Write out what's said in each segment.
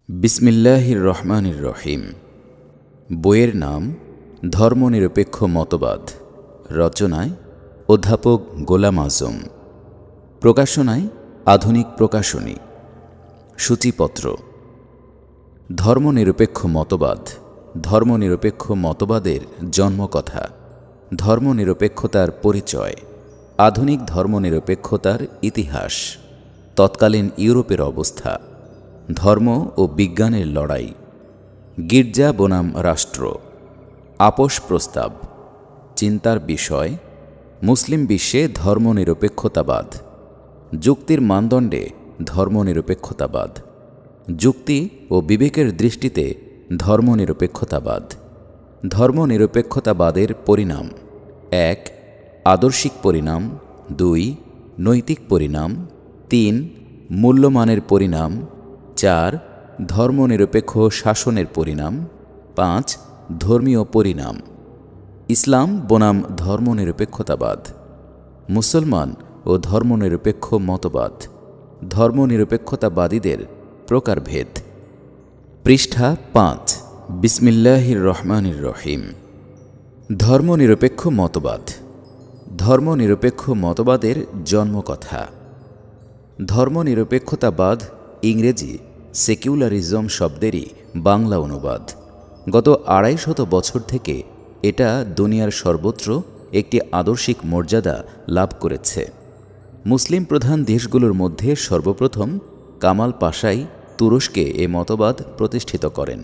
বিসমিল্লাহির রহমানির রহিম। বইয়ের নাম ধর্মনিরপেক্ষ মতবাদ। রচনায় অধ্যাপক গোলাম আজম। প্রকাশনায় আধুনিক প্রকাশনী। সূচিপত্র। ধর্মনিরপেক্ষ মতবাদ। ধর্মনিরপেক্ষ মতবাদের জন্মকথা, ধর্মনিরপেক্ষতার পরিচয়, আধুনিক ধর্মনিরপেক্ষতার ইতিহাস, তৎকালীন ইউরোপের অবস্থা, ধর্ম ও বিজ্ঞানের লড়াই, গির্জা বনাম রাষ্ট্র, আপোষ প্রস্তাব, চিন্তার বিষয়, মুসলিম বিশ্বে ধর্মনিরপেক্ষতাবাদ, যুক্তির মানদণ্ডে ধর্মনিরপেক্ষতাবাদ, যুক্তি ও বিবেকের দৃষ্টিতে ধর্মনিরপেক্ষতাবাদ, ধর্মনিরপেক্ষতাবাদের পরিণাম: ১. আদর্শিক পরিণাম, ২. নৈতিক পরিণাম, ৩. মূল্যমানের পরিণাম, ৪. ধর্মনিরপেক্ষ শাসনের পরিণাম, ৫. ধর্মীয় পরিণাম। ইসলাম বনাম ধর্মনিরপেক্ষতাবাদ, মুসলমান ও ধর্মনিরপেক্ষ মতবাদ, ধর্মনিরপেক্ষতাবাদীদের প্রকারভেদ। পৃষ্ঠা ৫। বিসমিল্লাহির রহমানির রহিম। ধর্মনিরপেক্ষ মতবাদ। ধর্মনিরপেক্ষ মতবাদের জন্মকথা। ধর্মনিরপেক্ষতাবাদ ইংরেজি সেকুলারিজম শব্দেরই বাংলা অনুবাদ। গত ২৫০ বছর থেকে এটা দুনিয়ার সর্বত্র একটি আদর্শিক মর্যাদা লাভ করেছে। মুসলিম প্রধান দেশগুলোর মধ্যে সর্বপ্রথম কামাল পাশাই তুরস্কে এ মতবাদ প্রতিষ্ঠিত করেন।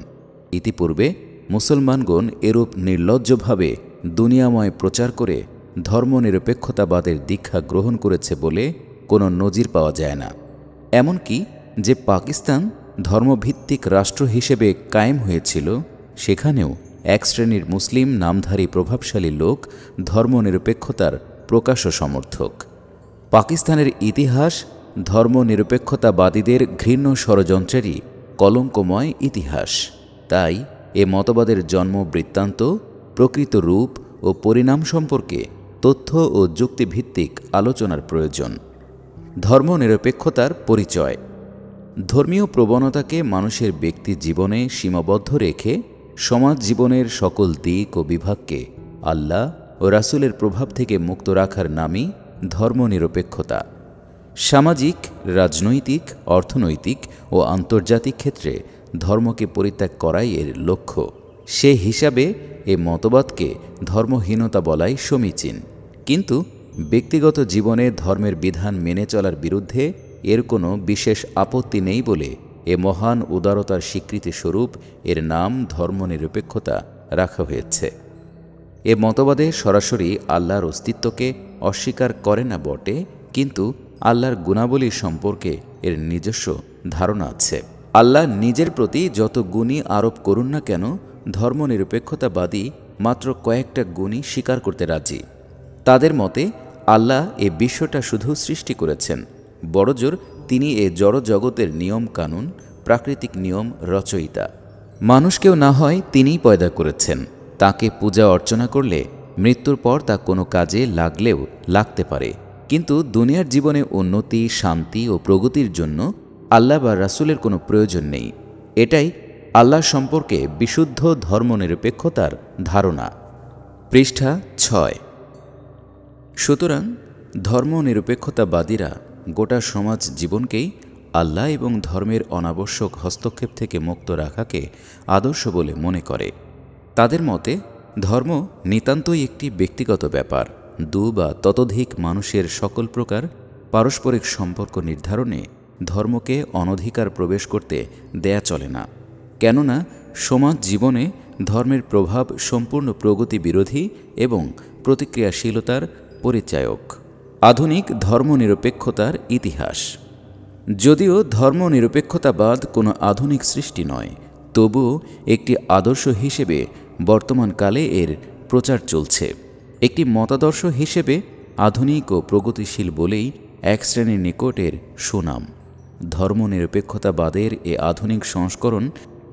ইতিপূর্বে মুসলমানগণ এরূপ নির্লজ্জভাবে দুনিয়াময় প্রচার করে ধর্মনিরপেক্ষতাবাদের দীক্ষা গ্রহণ করেছে বলে কোনো নজির পাওয়া যায় না। এমনকি যে পাকিস্তান ধর্মভিত্তিক রাষ্ট্র হিসেবে কায়েম হয়েছিল, সেখানেও এক শ্রেণীর মুসলিম নামধারী প্রভাবশালী লোক ধর্মনিরপেক্ষতার প্রকাশ্য সমর্থক। পাকিস্তানের ইতিহাস ধর্মনিরপেক্ষতাবাদীদের ঘৃণ্য ষড়যন্ত্রেরই কলঙ্কময় ইতিহাস। তাই এ মতবাদের জন্ম বৃত্তান্ত, প্রকৃত রূপ ও পরিণাম সম্পর্কে তথ্য ও যুক্তিভিত্তিক আলোচনার প্রয়োজন। ধর্মনিরপেক্ষতার পরিচয়। ধর্মীয় প্রবণতাকে মানুষের ব্যক্তি জীবনে সীমাবদ্ধ রেখে সমাজ জীবনের সকল দিক ও বিভাগকে আল্লাহ ও রাসূলের প্রভাব থেকে মুক্ত রাখার নামই ধর্মনিরপেক্ষতা। সামাজিক, রাজনৈতিক, অর্থনৈতিক ও আন্তর্জাতিক ক্ষেত্রে ধর্মকে পরিত্যাগ করাই এর লক্ষ্য। সে হিসাবে এ মতবাদকে ধর্মহীনতা বলাই সমীচীন। কিন্তু ব্যক্তিগত জীবনে ধর্মের বিধান মেনে চলার বিরুদ্ধে এর কোনো বিশেষ আপত্তি নেই বলে এ মহান উদারতার স্বীকৃতিস্বরূপ এর নাম ধর্মনিরপেক্ষতা রাখা হয়েছে। এ মতবাদে সরাসরি আল্লাহর অস্তিত্বকে অস্বীকার করে না বটে, কিন্তু আল্লাহর গুণাবলী সম্পর্কে এর নিজস্ব ধারণা আছে। আল্লাহ নিজের প্রতি যত গুণই আরোপ করুন না কেন, ধর্মনিরপেক্ষতাবাদী মাত্র কয়েকটা গুণই স্বীকার করতে রাজি। তাদের মতে আল্লাহ এ বিশ্বটা শুধু সৃষ্টি করেছেন, বড়জোর তিনি এ জড় জগতের নিয়ম কানুন, প্রাকৃতিক নিয়ম রচয়িতা। মানুষকেও না হয় তিনিই পয়দা করেছেন। তাকে পূজা অর্চনা করলে মৃত্যুর পর তা কোনো কাজে লাগলেও লাগতে পারে, কিন্তু দুনিয়ার জীবনে উন্নতি, শান্তি ও প্রগতির জন্য আল্লাহ বা রাসূলের কোনো প্রয়োজন নেই। এটাই আল্লাহ সম্পর্কে বিশুদ্ধ ধর্মনিরপেক্ষতার ধারণা। পৃষ্ঠা ৬। সুতরাং ধর্মনিরপেক্ষতাবাদীরা গোটা সমাজ জীবনকেই আল্লাহ এবং ধর্মের অনাবশ্যক হস্তক্ষেপ থেকে মুক্ত রাখাকে আদর্শ বলে মনে করে। তাদের মতে ধর্ম নিতান্তই একটি ব্যক্তিগত ব্যাপার। দু বা ততোধিক মানুষের সকল প্রকার পারস্পরিক সম্পর্ক নির্ধারণে ধর্মকে অনধিকার প্রবেশ করতে দেয়া চলে না, কেননা সমাজ জীবনে ধর্মের প্রভাব সম্পূর্ণ প্রগতি বিরোধী এবং প্রতিক্রিয়াশীলতার পরিচায়ক। আধুনিক ধর্মনিরপেক্ষতার ইতিহাস। যদিও ধর্মনিরপেক্ষতাবাদ কোনো আধুনিক সৃষ্টি নয়, তবুও একটি আদর্শ হিসেবে বর্তমানকালে এর প্রচার চলছে। একটি মতাদর্শ হিসেবে আধুনিক ও প্রগতিশীল বলেই এক শ্রেণীর নিকট এর সুনাম। ধর্মনিরপেক্ষতাবাদের এ আধুনিক সংস্করণ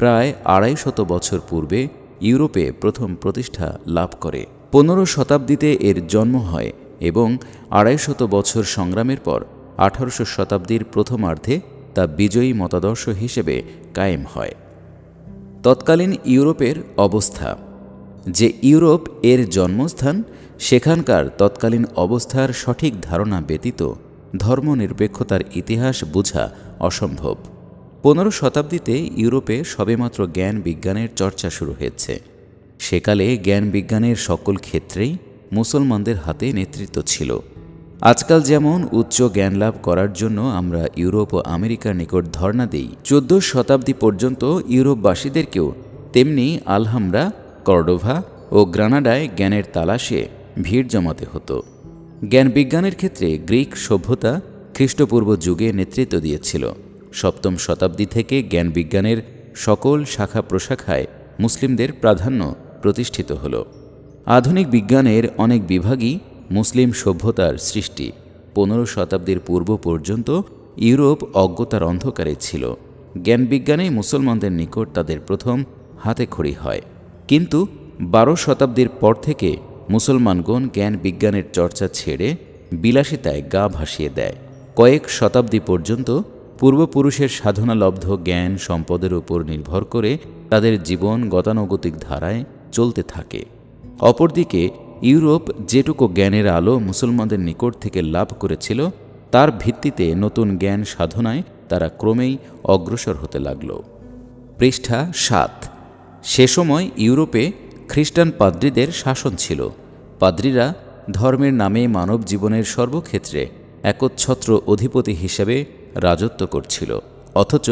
প্রায় ২৫০ বছর পূর্বে ইউরোপে প্রথম প্রতিষ্ঠা লাভ করে। ১৫ শতাব্দীতে এর জন্ম হয় এবং ২৫০ বছর সংগ্রামের পর ১৮০০ শতাব্দীর প্রথমার্ধে তা বিজয়ী মতাদর্শ হিসেবে কায়েম হয়। তৎকালীন ইউরোপের অবস্থা। যে ইউরোপ এর জন্মস্থান, সেখানকার তৎকালীন অবস্থার সঠিক ধারণা ব্যতীত ধর্মনিরপেক্ষতার ইতিহাস বোঝা অসম্ভব। 15 শতাব্দীতে ইউরোপে সবেমাত্র জ্ঞান বিজ্ঞানের চর্চা শুরু হয়েছে। সেকালে জ্ঞান বিজ্ঞানের সকল ক্ষেত্রেই মুসলমানদের হাতে নেতৃত্ব ছিল। আজকাল যেমন উচ্চ জ্ঞান লাভ করার জন্য আমরা ইউরোপ ও আমেরিকার নিকট ধর্ণা দিই, 14 শতাব্দী পর্যন্ত ইউরোপবাসীদেরকেও তেমনি আলহামরা, কর্ডোভা ও গ্রানাডায় জ্ঞানের তালাশে ভিড় জমাতে হতো। জ্ঞান বিজ্ঞানের ক্ষেত্রে গ্রিক সভ্যতা খ্রিস্টপূর্ব যুগে নেতৃত্ব দিয়েছিল। 7ম শতাব্দী থেকে জ্ঞান বিজ্ঞানের সকল শাখা প্রশাখায় মুসলিমদের প্রাধান্য প্রতিষ্ঠিত হল। আধুনিক বিজ্ঞানের অনেক বিভাগই মুসলিম সভ্যতার সৃষ্টি। 15 শতাব্দীর পূর্ব পর্যন্ত ইউরোপ অজ্ঞতার অন্ধকারে ছিল। জ্ঞান বিজ্ঞানে মুসলমানদের নিকট তাদের প্রথম হাতেখড়ি হয়। কিন্তু 12 শতাব্দীর পর থেকে মুসলমানগণ জ্ঞান বিজ্ঞানের চর্চা ছেড়ে বিলাসিতায় গা ভাসিয়ে দেয়। কয়েক শতাব্দী পর্যন্ত পূর্বপুরুষের সাধনালব্ধ জ্ঞান সম্পদের উপর নির্ভর করে তাদের জীবন গতানুগতিক ধারায় চলতে থাকে। অপরদিকে ইউরোপ যেটুকু জ্ঞানের আলো মুসলমানদের নিকট থেকে লাভ করেছিল, তার ভিত্তিতে নতুন জ্ঞান সাধনায় তারা ক্রমেই অগ্রসর হতে লাগল। পৃষ্ঠা 7। সে সময় ইউরোপে খ্রিস্টান পাদ্রীদের শাসন ছিল। পাদ্রীরা ধর্মের নামে মানব জীবনের সর্বক্ষেত্রে একচ্ছত্র অধিপতি হিসেবে রাজত্ব করছিল। অথচ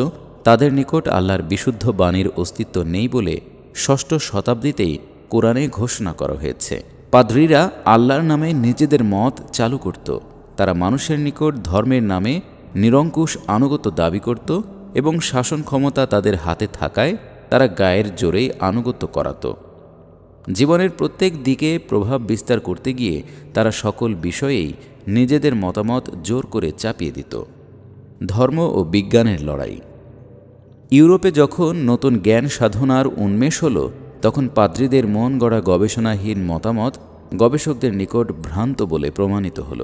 তাদের নিকট আল্লাহর বিশুদ্ধ বাণীর অস্তিত্ব নেই বলে 6ষ্ঠ শতাব্দীতেই কোরআনে ঘোষণা করা হয়েছে। পাদ্রীরা আল্লাহর নামে নিজেদের মত চালু করত। তারা মানুষের নিকট ধর্মের নামে নিরঙ্কুশ আনুগত্য দাবি করত এবং শাসন ক্ষমতা তাদের হাতে থাকায় তারা গায়ের জোরেই আনুগত্য করাত। জীবনের প্রত্যেক দিকে প্রভাব বিস্তার করতে গিয়ে তারা সকল বিষয়েই নিজেদের মতামত জোর করে চাপিয়ে দিত। ধর্ম ও বিজ্ঞানের লড়াই। ইউরোপে যখন নতুন জ্ঞান সাধনার উন্মেষ হল, তখন পাদ্রীদের মন গড়া গবেষণাহীন মতামত গবেষকদের নিকট ভ্রান্ত বলে প্রমাণিত হল।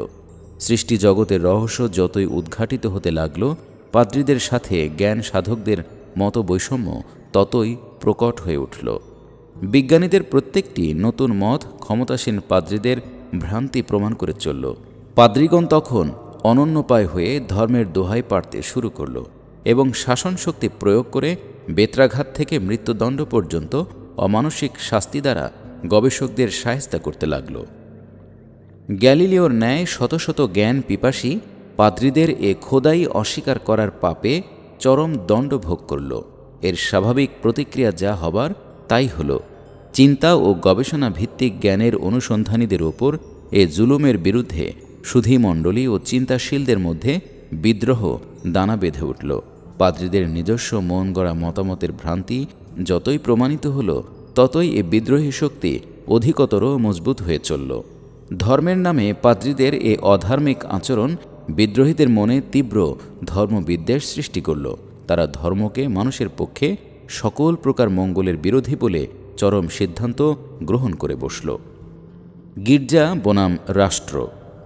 সৃষ্টি জগতের রহস্য যতই উদ্ঘাটিত হতে লাগল, পাদ্রীদের সাথে জ্ঞান সাধকদের মত বৈষম্য ততই প্রকট হয়ে উঠল। বিজ্ঞানীদের প্রত্যেকটি নতুন মত ক্ষমতাসীন পাদ্রীদের ভ্রান্তি প্রমাণ করে চলল। পাদ্রীগণ তখন অনন্যোপায় হয়ে ধর্মের দোহাই পাড়তে শুরু করল এবং শাসন শক্তি প্রয়োগ করে বেত্রাঘাত থেকে মৃত্যুদণ্ড পর্যন্ত অমানসিক শাস্তি দ্বারা গবেষকদের শায়েস্তা করতে লাগল। গ্যালিলিওর ন্যায় শত শত জ্ঞান পিপাসী পাদ্রীদের এ খোদাই অস্বীকার করার পাপে চরম দণ্ড ভোগ করল। এর স্বাভাবিক প্রতিক্রিয়া যা হবার তাই হল। চিন্তা ও গবেষণা ভিত্তিক জ্ঞানের অনুসন্ধানীদের ওপর এ জুলুমের বিরুদ্ধে সুধীমণ্ডলী ও চিন্তাশীলদের মধ্যে বিদ্রোহ দানা বেঁধে উঠল। পাদ্রীদের নিজস্ব মন গড়া মতামতের ভ্রান্তি যতই প্রমাণিত হল, ততই এ বিদ্রোহী শক্তি অধিকতর মজবুত হয়ে চলল। ধর্মের নামে পাদ্রীদের এ অধার্মিক আচরণ বিদ্রোহীদের মনে তীব্র ধর্মবিদ্বেষ সৃষ্টি করল। তারা ধর্মকে মানুষের পক্ষে সকল প্রকার মঙ্গলের বিরোধী বলে চরম সিদ্ধান্ত গ্রহণ করে বসল। গির্জা বনাম রাষ্ট্র।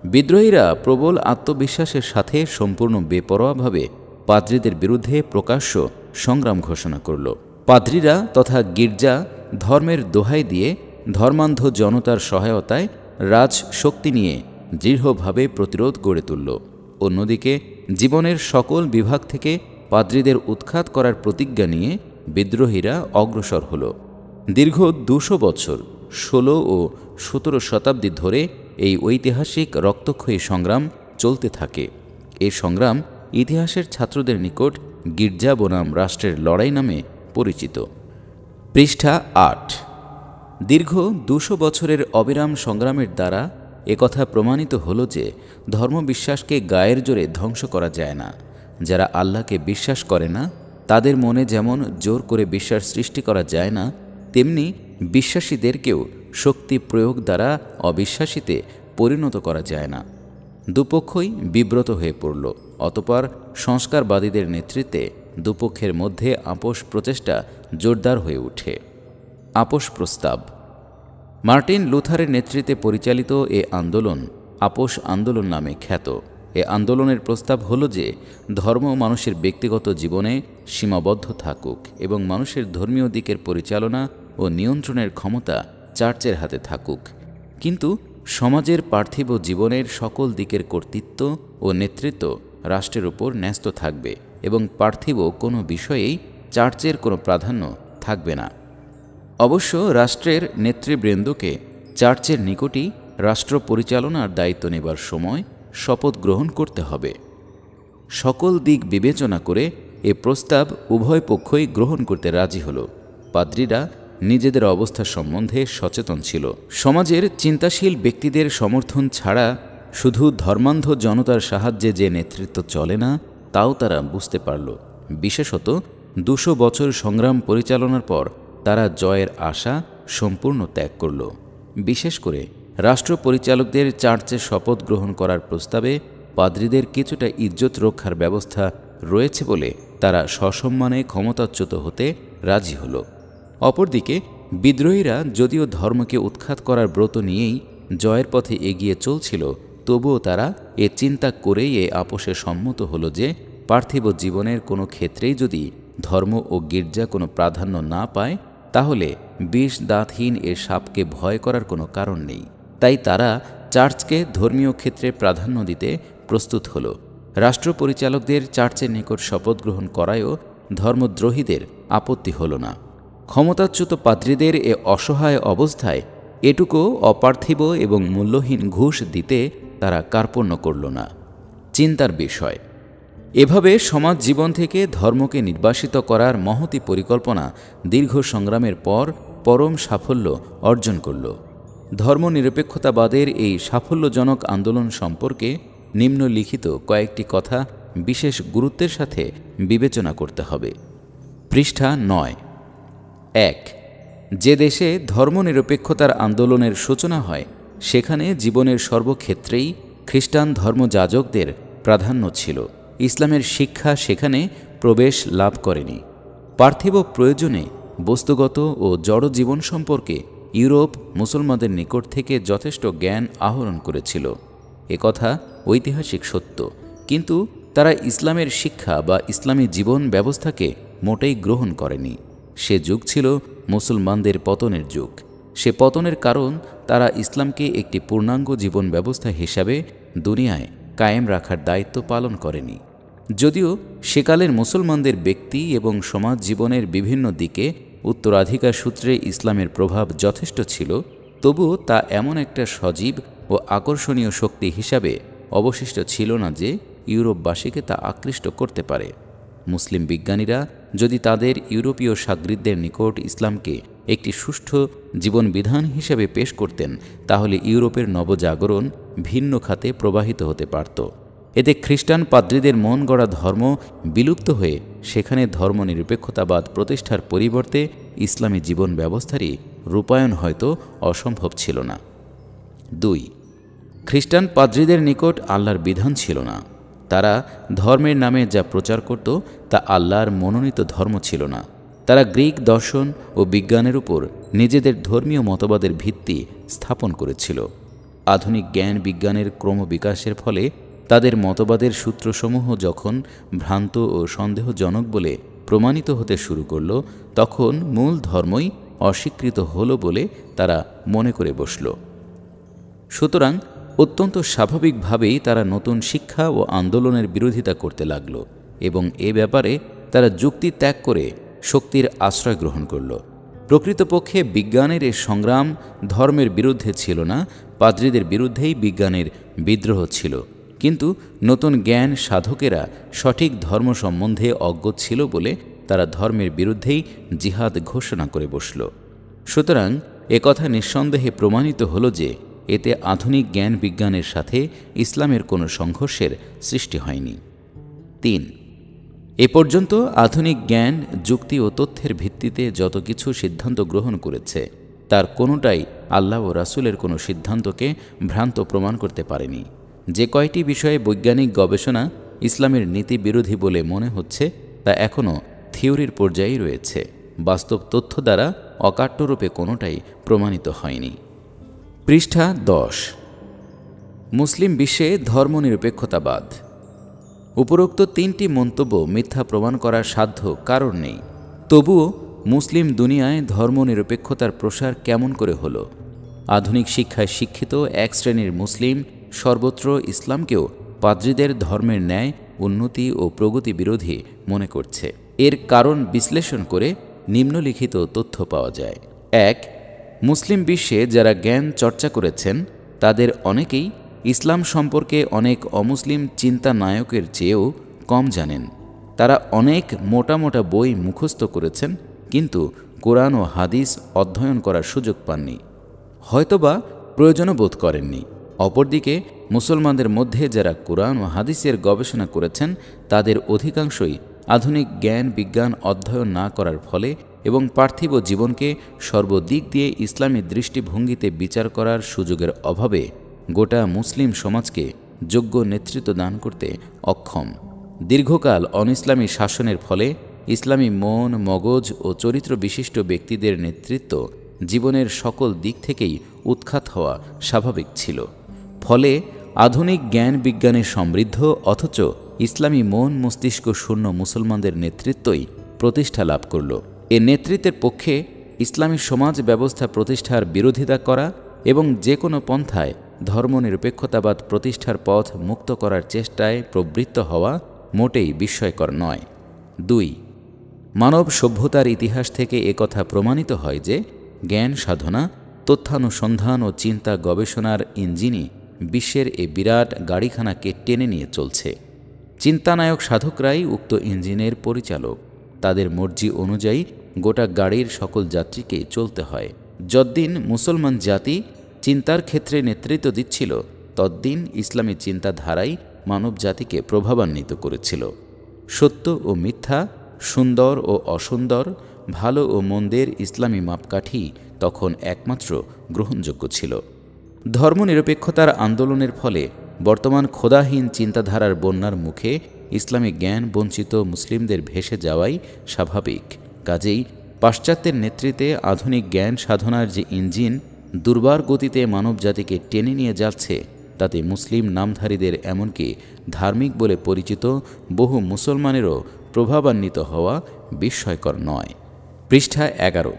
বিদ্রোহীরা প্রবল আত্মবিশ্বাসের সাথে সম্পূর্ণ বেপরোয়াভাবে পাদ্রীদের বিরুদ্ধে প্রকাশ্য সংগ্রাম ঘোষণা করল। পাদ্রীরা তথা গির্জা ধর্মের দোহাই দিয়ে ধর্মান্ধ জনতার সহায়তায় রাজশক্তি নিয়ে দৃঢ়ভাবে প্রতিরোধ গড়ে তুলল। অন্যদিকে জীবনের সকল বিভাগ থেকে পাদ্রীদের উৎখাত করার প্রতিজ্ঞা নিয়ে বিদ্রোহীরা অগ্রসর হল। দীর্ঘ 200 বছর 16 ও 17 শতাব্দী ধরে এই ঐতিহাসিক রক্তক্ষয়ী সংগ্রাম চলতে থাকে। এ সংগ্রাম ইতিহাসের ছাত্রদের নিকট গির্জা বনাম রাষ্ট্রের লড়াই নামে পরিচিত। পৃষ্ঠা 8। দীর্ঘ 200 বছরের অবিরাম সংগ্রামের দ্বারা একথা প্রমাণিত হল যে ধর্মবিশ্বাসকে গায়ের জোরে ধ্বংস করা যায় না। যারা আল্লাহকে বিশ্বাস করে না, তাদের মনে যেমন জোর করে বিশ্বাস সৃষ্টি করা যায় না, তেমনি বিশ্বাসীদেরকেও শক্তি প্রয়োগ দ্বারা অবিশ্বাসীতে পরিণত করা যায় না। দুপক্ষই বিব্রত হয়ে পড়ল। অতঃপর সংস্কারবাদীদের নেতৃত্বে দুপক্ষের মধ্যে আপোষ প্রচেষ্টা জোরদার হয়ে ওঠে। আপোষ প্রস্তাব। মার্টিন লুথারের নেতৃত্বে পরিচালিত এ আন্দোলন আপোষ আন্দোলন নামে খ্যাত। এ আন্দোলনের প্রস্তাব হলো যে ধর্ম মানুষের ব্যক্তিগত জীবনে সীমাবদ্ধ থাকুক এবং মানুষের ধর্মীয় দিকের পরিচালনা ও নিয়ন্ত্রণের ক্ষমতা চার্চের হাতে থাকুক, কিন্তু সমাজের পার্থিব জীবনের সকল দিকের কর্তৃত্ব ও নেতৃত্ব রাষ্ট্রের উপর ন্যস্ত থাকবে এবং পার্থিব কোনো বিষয়েই চার্চের কোনো প্রাধান্য থাকবে না। অবশ্য রাষ্ট্রের নেতৃবৃন্দকে চার্চের নিকটই রাষ্ট্র পরিচালনার দায়িত্ব নেবার সময় শপথ গ্রহণ করতে হবে। সকল দিক বিবেচনা করে এ প্রস্তাব উভয় পক্ষই গ্রহণ করতে রাজি হল। পাদ্রীরা নিজেদের অবস্থা সম্বন্ধে সচেতন ছিল। সমাজের চিন্তাশীল ব্যক্তিদের সমর্থন ছাড়া শুধু ধর্মান্ধ জনতার সাহায্যে যে নেতৃত্ব চলে না, তাও তারা বুঝতে পারল। বিশেষত 200 বছর সংগ্রাম পরিচালনার পর তারা জয়ের আশা সম্পূর্ণ ত্যাগ করল। বিশেষ করে রাষ্ট্র পরিচালকদের চার্চে শপথ গ্রহণ করার প্রস্তাবে পাদ্রীদের কিছুটা ইজ্জত রক্ষার ব্যবস্থা রয়েছে বলে তারা সসম্মানে ক্ষমতাচ্যুত হতে রাজি হল। অপরদিকে বিদ্রোহীরা যদিও ধর্মকে উৎখাত করার ব্রত নিয়েই জয়ের পথে এগিয়ে চলছিল, তবুও তারা এ চিন্তা করেই এ আপোষে সম্মত হল যে পার্থিব জীবনের কোনো ক্ষেত্রেই যদি ধর্ম ও গির্জা কোনো প্রাধান্য না পায়, তাহলে বিষ দাঁতহীন এ সাপকে ভয় করার কোনো কারণ নেই। তাই তারা চার্চকে ধর্মীয় ক্ষেত্রে প্রাধান্য দিতে প্রস্তুত হল। রাষ্ট্র পরিচালকদের চার্চের নিকট শপথ গ্রহণ করায়ও ধর্মদ্রোহীদের আপত্তি হল না। ক্ষমতাচ্যুত পাদ্রীদের এ অসহায় অবস্থায় এটুকু অপার্থিব এবং মূল্যহীন ঘুষ দিতে তারা কার্পণ্য করল না। চিন্তার বিষয়, এভাবে সমাজ জীবন থেকে ধর্মকে নির্বাসিত করার মহতী পরিকল্পনা দীর্ঘ সংগ্রামের পর পরম সাফল্য অর্জন করল। ধর্মনিরপেক্ষতাবাদের এই সাফল্যজনক আন্দোলন সম্পর্কে নিম্নলিখিত কয়েকটি কথা বিশেষ গুরুত্বের সাথে বিবেচনা করতে হবে। পৃষ্ঠা 9। 1. যে দেশে ধর্মনিরপেক্ষতার আন্দোলনের সূচনা হয়, সেখানে জীবনের সর্বক্ষেত্রেই খ্রিস্টান ধর্মযাজকদের প্রাধান্য ছিল। ইসলামের শিক্ষা সেখানে প্রবেশ লাভ করেনি। পার্থিব প্রয়োজনে বস্তুগত ও জড় জীবন সম্পর্কে ইউরোপ মুসলমানদের নিকট থেকে যথেষ্ট জ্ঞান আহরণ করেছিল। একথা ঐতিহাসিক সত্য, কিন্তু তারা ইসলামের শিক্ষা বা ইসলামী জীবন ব্যবস্থাকে মোটেই গ্রহণ করেনি। সে যুগ ছিল মুসলমানদের পতনের যুগ। সে পতনের কারণ তারা ইসলামকে একটি পূর্ণাঙ্গ জীবন ব্যবস্থা হিসাবে দুনিয়ায় কায়েম রাখার দায়িত্ব পালন করেনি। যদিও সেকালের মুসলমানদের ব্যক্তি এবং সমাজ জীবনের বিভিন্ন দিকে উত্তরাধিকার সূত্রে ইসলামের প্রভাব যথেষ্ট ছিল, তবুও তা এমন একটা সজীব ও আকর্ষণীয় শক্তি হিসাবে অবশিষ্ট ছিল না যে ইউরোপবাসীকে তা আকৃষ্ট করতে পারে। মুসলিম বিজ্ঞানীরা যদি তাদের ইউরোপীয় সাগরিদদের নিকট ইসলামকে একটি সুষ্ঠু জীবনবিধান হিসেবে পেশ করতেন, তাহলে ইউরোপের নবজাগরণ ভিন্ন খাতে প্রবাহিত হতে পারত। এতে খ্রিস্টান পাদ্রীদের মন গড়া ধর্ম বিলুপ্ত হয়ে সেখানে ধর্মনিরপেক্ষতাবাদ প্রতিষ্ঠার পরিবর্তে ইসলামী জীবন ব্যবস্থারই রূপায়ণ হয়তো অসম্ভব ছিল না। 2. খ্রিস্টান পাদ্রীদের নিকট আল্লাহর বিধান ছিল না। তারা ধর্মের নামে যা প্রচার করত তা আল্লাহর মনোনীত ধর্ম ছিল না। তারা গ্রিক দর্শন ও বিজ্ঞানের উপর নিজেদের ধর্মীয় মতবাদের ভিত্তি স্থাপন করেছিল। আধুনিক জ্ঞান বিজ্ঞানের ক্রমবিকাশের ফলে তাদের মতবাদের সূত্রসমূহ যখন ভ্রান্ত ও সন্দেহজনক বলে প্রমাণিত হতে শুরু করল, তখন মূল ধর্মই অস্বীকৃত হলো বলে তারা মনে করে বসল। সুতরাং অত্যন্ত স্বাভাবিকভাবেই তারা নতুন শিক্ষা ও আন্দোলনের বিরোধিতা করতে লাগল এবং এ ব্যাপারে তারা যুক্তি ত্যাগ করে শক্তির আশ্রয় গ্রহণ করল। প্রকৃতপক্ষে বিজ্ঞানের এ সংগ্রাম ধর্মের বিরুদ্ধে ছিল না, পাদ্রীদের বিরুদ্ধেই বিজ্ঞানের বিদ্রোহ ছিল। কিন্তু নতুন জ্ঞান সাধকেরা সঠিক ধর্ম সম্বন্ধে অজ্ঞ ছিল বলে তারা ধর্মের বিরুদ্ধেই জিহাদ ঘোষণা করে বসল। সুতরাং একথা নিঃসন্দেহে প্রমাণিত হল যে এতে আধুনিক জ্ঞান বিজ্ঞানের সাথে ইসলামের কোনো সংঘর্ষের সৃষ্টি হয়নি। 3. এ পর্যন্ত আধুনিক জ্ঞান যুক্তি ও তথ্যের ভিত্তিতে যত কিছু সিদ্ধান্ত গ্রহণ করেছে, তার কোনোটাই আল্লাহ ও রাসূলের কোনো সিদ্ধান্তকে ভ্রান্ত প্রমাণ করতে পারেনি। যে কয়টি বিষয়ে বৈজ্ঞানিক গবেষণা ইসলামের নীতি বিরোধী বলে মনে হচ্ছে, তা এখনও থিওরির পর্যায়ে রয়েছে। বাস্তব তথ্য দ্বারা অকাট্যরূপে কোনোটাই প্রমাণিত হয়নি। পৃষ্ঠা 10। মুসলিম বিশ্বে ধর্মনিরপেক্ষতাবাদ। উপরোক্ত তিনটি মন্তব্য মিথ্যা প্রমাণ করার সাধ্য কারণ নেই। তবুও মুসলিম দুনিয়ায় ধর্মনিরপেক্ষতার প্রসার কেমন করে হলো? আধুনিক শিক্ষায় শিক্ষিত এক শ্রেণীর মুসলিম সর্বত্র ইসলামকেও পাদ্রীদের ধর্মের ন্যায় উন্নতি ও প্রগতি বিরোধী মনে করছে। এর কারণ বিশ্লেষণ করে নিম্নলিখিত তথ্য পাওয়া যায়। ১. মুসলিম বিশ্বে যারা জ্ঞান চর্চা করেছেন তাদের অনেকেই ইসলাম সম্পর্কে অনেক অমুসলিম চিন্তানায়কের চেয়েও কম জানেন। তারা অনেক মোটা মোটা বই মুখস্থ করেছেন, কিন্তু কোরআন ও হাদিস অধ্যয়ন করার সুযোগ পাননি, হয়তোবা প্রয়োজনও বোধ করেননি। অপরদিকে মুসলমানদের মধ্যে যারা কোরআন ও হাদিসের গবেষণা করেছেন তাদের অধিকাংশই আধুনিক জ্ঞান বিজ্ঞান অধ্যয়ন না করার ফলে এবং পার্থিব জীবনকে সর্বদিক দিয়ে ইসলামী দৃষ্টিভঙ্গিতে বিচার করার সুযোগের অভাবে গোটা মুসলিম সমাজকে যোগ্য নেতৃত্ব দান করতে অক্ষম। দীর্ঘকাল অনইসলামী শাসনের ফলে ইসলামী মন মগজ ও চরিত্র বিশিষ্ট ব্যক্তিদের নেতৃত্ব জীবনের সকল দিক থেকেই উৎখাত হওয়া স্বাভাবিক ছিল। ফলে আধুনিক জ্ঞান বিজ্ঞানে সমৃদ্ধ অথচ ইসলামী মন মস্তিষ্ক শূন্য মুসলমানদের নেতৃত্বই প্রতিষ্ঠা লাভ করল। এ নেতৃত্বের পক্ষে ইসলামী সমাজ ব্যবস্থা প্রতিষ্ঠার বিরোধিতা করা এবং যে কোনো পন্থায় ধর্মনিরপেক্ষতাবাদ প্রতিষ্ঠার পথ মুক্ত করার চেষ্টায় প্রবৃত্ত হওয়া মোটেই বিস্ময়কর নয়। ২. মানব সভ্যতার ইতিহাস থেকে একথা প্রমাণিত হয় যে জ্ঞান সাধনা, তথ্যানুসন্ধান ও চিন্তা গবেষণার ইঞ্জিনই বিশ্বের এ বিরাট গাড়িখানাকে টেনে নিয়ে চলছে। চিন্তানায়ক সাধকরাই উক্ত ইঞ্জিনের পরিচালক। তাদের মর্জি অনুযায়ী গোটা গাড়ির সকল যাত্রীকে চলতে হয়। যতদিন মুসলমান জাতি চিন্তার ক্ষেত্রে নেতৃত্ব দিচ্ছিল, ততদিন ইসলামী চিন্তাধারাই মানব জাতিকে প্রভাবান্বিত করেছিল। সত্য ও মিথ্যা, সুন্দর ও অসুন্দর, ভালো ও মন্দের ইসলামী মাপকাঠি তখন একমাত্র গ্রহণযোগ্য ছিল। ধর্মনিরপেক্ষতার আন্দোলনের ফলে বর্তমান খোদাহীন চিন্তাধারার বন্যার মুখে ইসলামী জ্ঞান বঞ্চিত মুসলিমদের ভেসে যাওয়াই স্বাভাবিক। কাজেই পাশ্চাত্যের নেতৃত্বে আধুনিক জ্ঞান সাধনার যে ইঞ্জিন দুর্বার গতিতে মানবজাতিকে টেনে নিয়ে যাচ্ছে, তাতে মুসলিম নামধারীদের এমনকি ধার্মিক বলে পরিচিত বহু মুসলমানেরও প্রভাবান্বিত হওয়া বিস্ময়কর নয়। পৃষ্ঠা 11।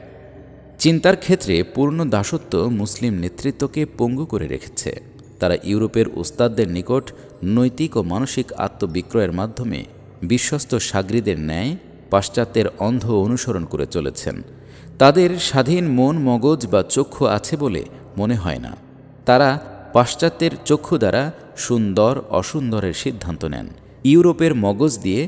চিন্তার ক্ষেত্রে পূর্ণ দাসত্ব মুসলিম নেতৃত্বকে পঙ্গু করে রেখেছে। তারা ইউরোপের ওস্তাদদের নিকট নৈতিক ও মানসিক আত্মবিক্রয়ের মাধ্যমে বিশ্বস্ত সাগরিদের ন্যায় পাশ্চাত্যের অন্ধ অনুসরণ করে চলেছেন। তাদের স্বাধীন মন মগজ বা চক্ষু আছে বলে মনে হয় না। তারা পাশ্চাত্যের চক্ষু দ্বারা সুন্দর অসুন্দরের সিদ্ধান্ত নেন, ইউরোপের মগজ দিয়ে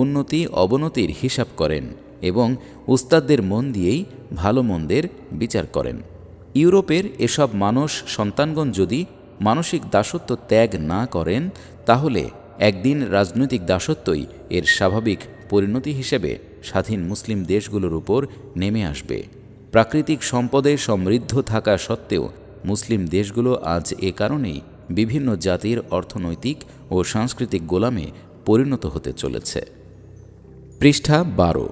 উন্নতি অবনতির হিসাব করেন এবং উস্তাদদের মন দিয়েই ভালো মন্দের বিচার করেন। ইউরোপের এসব মানুষ সন্তানগণ যদি মানসিক দাসত্ব ত্যাগ না করেন, তাহলে একদিন রাজনৈতিক দাসত্বই এর স্বাভাবিক পরিণতি হিসেবে স্বাধীন মুসলিম দেশগুলোর উপর নেমে আসবে। প্রাকৃতিক সম্পদে সমৃদ্ধ থাকা সত্ত্বেও মুসলিম দেশগুলো আজ এ কারণেই বিভিন্ন জাতির অর্থনৈতিক ও সাংস্কৃতিক গোলামে পরিণত হতে চলেছে। পৃষ্ঠা 12।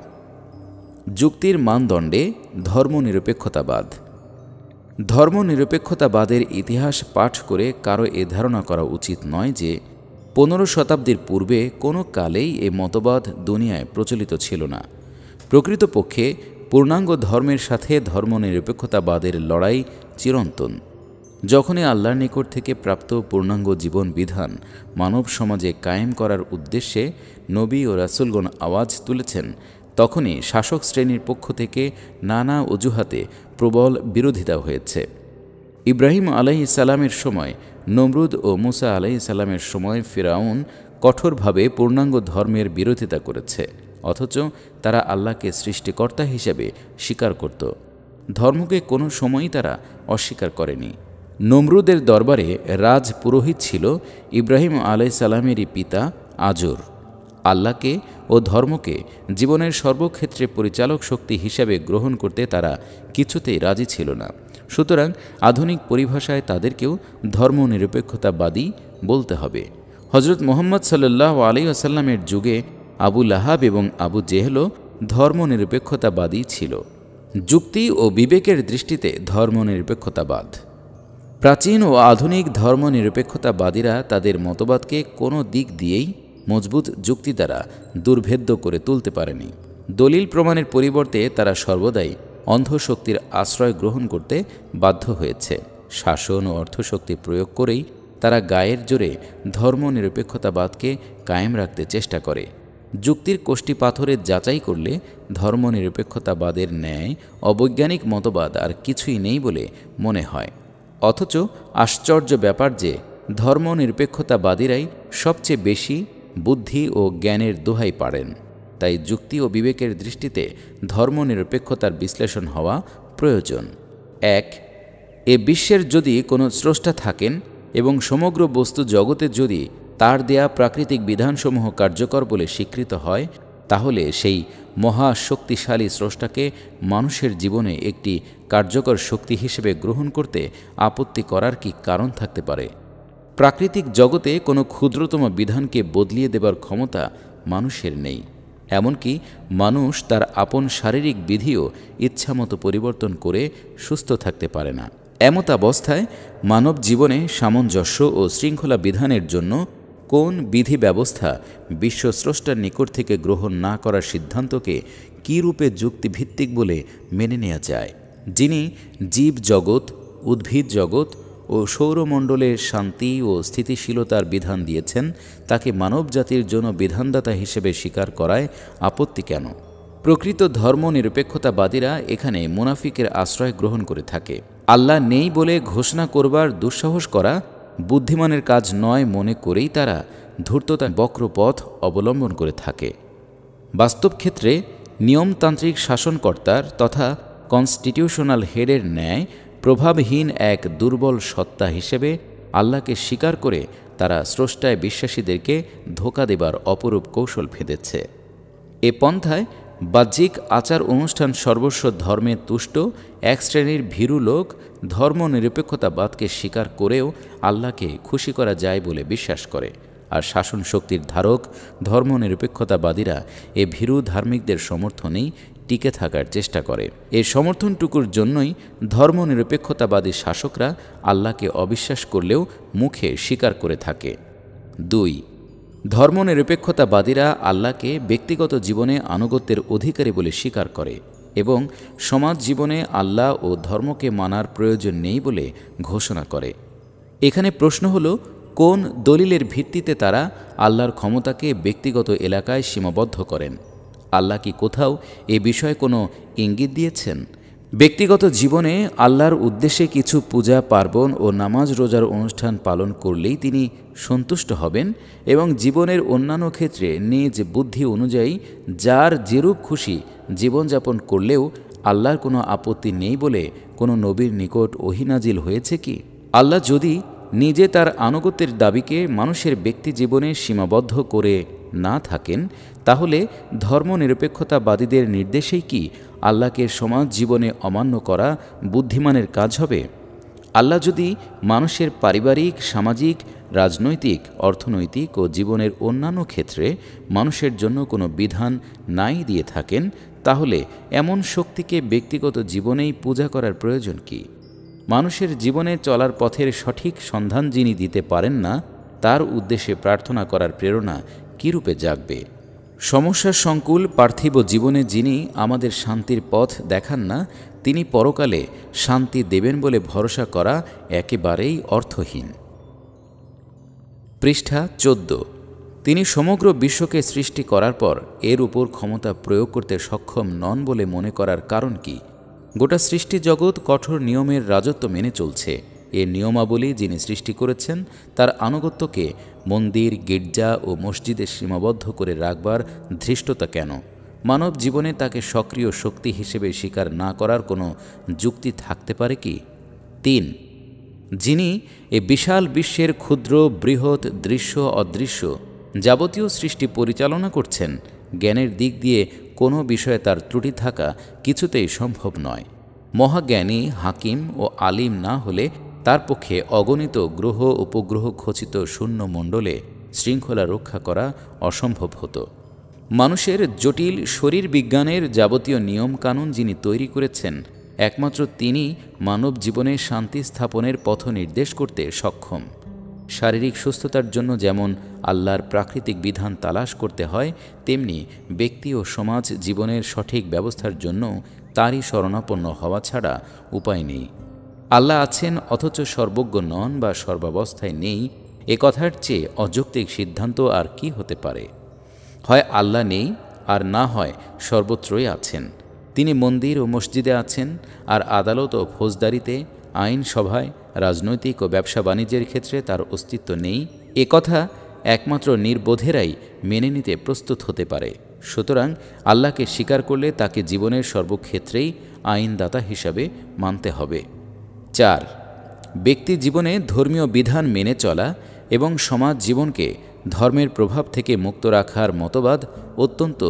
যুক্তির মানদণ্ডে ধর্মনিরপেক্ষতাবাদ। ধর্মনিরপেক্ষতাবাদের ইতিহাস পাঠ করে কারো এ ধারণা করা উচিত নয় যে 15 শতাব্দীর পূর্বে কোনো কালেই এ মতবাদ দুনিয়ায় প্রচলিত ছিল না। প্রকৃতপক্ষে পূর্ণাঙ্গ ধর্মের সাথে ধর্মনিরপেক্ষতাবাদের লড়াই চিরন্তন। যখনই আল্লাহর নিকট থেকে প্রাপ্ত পূর্ণাঙ্গ জীবন বিধান মানব সমাজে কায়েম করার উদ্দেশ্যে নবী ও রাসূলগণ আওয়াজ তুলেছেন, তখনই শাসক শ্রেণীর পক্ষ থেকে নানা অজুহাতে প্রবল বিরোধিতা হয়েছে। ইব্রাহিম আলাইহিস সালামের সময় নমরুদ ও মুসা আলাইহিস সালামের সময় ফিরআউন কঠোরভাবে পূর্ণাঙ্গ ধর্মের বিরোধিতা করেছে, অথচ তারা আল্লাহকে সৃষ্টিকর্তা হিসেবে স্বীকার করত। ধর্মকে কোনো সময়ই তারা অস্বীকার করেনি। নমরুদের দরবারে রাজ পুরোহিত ছিল ইব্রাহিম আলাইহিস সালামেরই পিতা আজর। আল্লাহকে ও ধর্মকে জীবনের সর্বক্ষেত্রে পরিচালক শক্তি হিসাবে গ্রহণ করতে তারা কিছুতেই রাজি ছিল না। সুতরাং আধুনিক পরিভাষায় তাদেরকেও ধর্মনিরপেক্ষতাবাদী বলতে হবে। হজরত মুহাম্মদ সাল্লাল্লাহু আলাইহি ওয়াসাল্লামের যুগে আবু লাহাব এবং আবু জেহেলও ধর্মনিরপেক্ষতাবাদী ছিল। যুক্তি ও বিবেকের দৃষ্টিতে ধর্মনিরপেক্ষতাবাদ। প্রাচীন ও আধুনিক ধর্মনিরপেক্ষতাবাদীরা তাদের মতবাদকে কোনো দিক দিয়েই মজবুত যুক্তি দ্বারা দুর্ভেদ্য করে তুলতে পারেনি। দলিল প্রমাণের পরিবর্তে তারা সর্বদাই অন্ধশক্তির আশ্রয় গ্রহণ করতে বাধ্য হয়েছে। শাসন ও অর্থশক্তি প্রয়োগ করেই তারা গায়ের জোরে ধর্মনিরপেক্ষতাবাদকে কায়েম রাখতে চেষ্টা করে। যুক্তির কোষ্ঠী পাথরে যাচাই করলে ধর্মনিরপেক্ষতাবাদের ন্যায় অবৈজ্ঞানিক মতবাদ আর কিছুই নেই বলে মনে হয়। অথচ আশ্চর্য ব্যাপার যে ধর্মনিরপেক্ষতাবাদীরাই সবচেয়ে বেশি বুদ্ধি ও জ্ঞানের দোহাই পাড়েন। তাই যুক্তি ও বিবেকের দৃষ্টিতে ধর্মনিরপেক্ষতার বিশ্লেষণ হওয়া প্রয়োজন। ১. এ বিশ্বের যদি কোনো স্রষ্টা থাকেন এবং সমগ্র বস্তু জগতে যদি তার দেয়া প্রাকৃতিক বিধানসমূহ কার্যকর বলে স্বীকৃত হয়, তাহলে সেই মহাশক্তিশালী স্রষ্টাকে মানুষের জীবনে একটি কার্যকর শক্তি হিসেবে গ্রহণ করতে আপত্তি করার কি কারণ থাকতে পারে? প্রাকৃতিক জগতে কোনো ক্ষুদ্রতম বিধানকে বদলিয়ে দেবার ক্ষমতা মানুষের নেই। এমনকি মানুষ তার আপন শারীরিক বিধিও ইচ্ছামতো পরিবর্তন করে সুস্থ থাকতে পারে না। এমতাবস্থায় মানব জীবনে সামঞ্জস্য ও শৃঙ্খলা বিধানের জন্য কোন বিধি ব্যবস্থা বিশ্বস্রষ্টার নিকট থেকে গ্রহণ না করার সিদ্ধান্তকে কী রূপে যুক্তিভিত্তিক বলে মেনে নেওয়া যায়? যিনি জীব জগৎ, উদ্ভিদ জগৎ ও সৌরমণ্ডলের শান্তি ও স্থিতিশীলতার বিধান দিয়েছেন, তাকে মানবজাতির জন্য বিধানদাতা হিসেবে স্বীকার করায় আপত্তি কেন? প্রকৃত ধর্মনিরপেক্ষতাবাদীরা এখানে মুনাফিকের আশ্রয় গ্রহণ করে থাকে। আল্লাহ নেই বলে ঘোষণা করবার দুঃসাহস করা বুদ্ধিমানের কাজ নয় মনে করেই তারা ধূর্ততা বক্রপথ অবলম্বন করে থাকে। বাস্তব ক্ষেত্রে নিয়মতান্ত্রিক শাসনকর্তার তথা কনস্টিটিউশনাল হেডের ন্যায় প্রভাবহীন এক দুর্বল সত্তা হিসেবে আল্লাহকে স্বীকার করে তারা স্রষ্টায় বিশ্বাসীদেরকে ধোঁকা দেবার অপরূপ কৌশল ফেঁদেছে। এ পন্থায় বাহ্যিক আচার অনুষ্ঠান সর্বস্ব ধর্মে তুষ্ট এক শ্রেণীর ভীরু লোক ধর্মনিরপেক্ষতাবাদকে স্বীকার করেও আল্লাহকে খুশি করা যায় বলে বিশ্বাস করে, আর শাসন শক্তির ধারক ধর্মনিরপেক্ষতাবাদীরা এ ভীরু ধার্মিকদের সমর্থনেই টিকে থাকার চেষ্টা করে। এই সমর্থনটুকুর জন্যই ধর্মনিরপেক্ষতাবাদী শাসকরা আল্লাহকে অবিশ্বাস করলেও মুখে স্বীকার করে থাকে। ২. ধর্মনিরপেক্ষতাবাদীরা আল্লাহকে ব্যক্তিগত জীবনে আনুগত্যের অধিকারী বলে স্বীকার করে এবং সমাজ জীবনে আল্লাহ ও ধর্মকে মানার প্রয়োজন নেই বলে ঘোষণা করে। এখানে প্রশ্ন হলো, কোন দলিলের ভিত্তিতে তারা আল্লাহর ক্ষমতাকে ব্যক্তিগত এলাকায় সীমাবদ্ধ করেন? আল্লাহ কি কোথাও এ বিষয়ে কোনো ইঙ্গিত দিয়েছেন? ব্যক্তিগত জীবনে আল্লাহর উদ্দেশ্যে কিছু পূজা পার্বণ ও নামাজ রোজার অনুষ্ঠান পালন করলেই তিনি সন্তুষ্ট হবেন এবং জীবনের অন্যান্য ক্ষেত্রে নিজ বুদ্ধি অনুযায়ী যার যেরূপ খুশি জীবনযাপন করলেও আল্লাহর কোনো আপত্তি নেই বলে কোনো নবীর নিকট ওহী নাজিল হয়েছে কি? আল্লাহ যদি নিজে তার আনুগত্যের দাবিকে মানুষের ব্যক্তি জীবনে সীমাবদ্ধ করে না থাকেন, তাহলে ধর্মনিরপেক্ষতাবাদীদের নির্দেশেই কি আল্লাহকে সমাজ জীবনে অমান্য করা বুদ্ধিমানের কাজ হবে? আল্লাহ যদি মানুষের পারিবারিক, সামাজিক, রাজনৈতিক, অর্থনৈতিক ও জীবনের অন্যান্য ক্ষেত্রে মানুষের জন্য কোনো বিধান নাই দিয়ে থাকেন, তাহলে এমন শক্তিকে ব্যক্তিগত জীবনেই পূজা করার প্রয়োজন কি? মানুষের জীবনে চলার পথের সঠিক সন্ধান যিনি দিতে পারেন না, তার উদ্দেশ্যে প্রার্থনা করার প্রেরণা কীরূপে জাগবে? সমস্যার সংকুল পার্থিব জীবনে যিনি আমাদের শান্তির পথ দেখান না, তিনি পরকালে শান্তি দেবেন বলে ভরসা করা একেবারেই অর্থহীন। পৃষ্ঠা 14। তিনি সমগ্র বিশ্বকে সৃষ্টি করার পর এর উপর ক্ষমতা প্রয়োগ করতে সক্ষম নন বলে মনে করার কারণ কি? গোটা সৃষ্টি জগৎ কঠোর নিয়মের রাজত্ব মেনে চলছে। এ নিয়মাবলী যিনি সৃষ্টি করেছেন তার আনুগত্যকে মন্দির, গির্জা ও মসজিদে সীমাবদ্ধ করে রাখবার ধৃষ্টতা কেন? মানব জীবনে তাকে সক্রিয় শক্তি হিসেবে স্বীকার না করার কোনো যুক্তি থাকতে পারে কি? ৩. যিনি এ বিশাল বিশ্বের ক্ষুদ্র, বৃহৎ, দৃশ্য, অদৃশ্য যাবতীয় সৃষ্টি পরিচালনা করছেন, জ্ঞানের দিক দিয়ে কোনো বিষয়ে তার ত্রুটি থাকা কিছুতেই সম্ভব নয়। মহাজ্ঞানী, হাকিম ও আলিম না হলে তার পক্ষে অগণিত গ্রহ উপগ্রহ খচিত শূন্য মণ্ডলে শৃঙ্খলা রক্ষা করা অসম্ভব হতো। মানুষের জটিল শরীর বিজ্ঞানের যাবতীয় নিয়মকানুন যিনি তৈরি করেছেন, একমাত্র তিনি মানব জীবনে শান্তি স্থাপনের পথ নির্দেশ করতে সক্ষম। শারীরিক সুস্থতার জন্য যেমন আল্লাহর প্রাকৃতিক বিধান তালাশ করতে হয়, তেমনি ব্যক্তি ও সমাজ জীবনের সঠিক ব্যবস্থার জন্য তারই শরণাপন্ন হওয়া ছাড়া উপায় নেই। আল্লাহ আছেন অথচ সর্বজ্ঞ নন বা সর্বাবস্থায় নেই, এ কথার চেয়ে অযৌক্তিক সিদ্ধান্ত আর কি হতে পারে? হয় আল্লাহ নেই, আর না হয় সর্বত্রই আছেন। তিনি মন্দির ও মসজিদে আছেন, আর আদালত ও ফৌজদারিতে, আইনসভায়, রাজনৈতিক ও ব্যবসা বাণিজ্যের ক্ষেত্রে তার অস্তিত্ব নেই, এ কথা একমাত্র নির্বোধেরাই মেনে নিতে প্রস্তুত হতে পারে। সুতরাং আল্লাহকে স্বীকার করলে তাকে জীবনের সর্বক্ষেত্রেই আইনদাতা হিসাবে মানতে হবে। 4. ব্যক্তি জীবনে ধর্মীয় বিধান মেনে চলা এবং সমাজ জীবনকে ধর্মের প্রভাব থেকে মুক্ত রাখার মতবাদ অত্যন্ত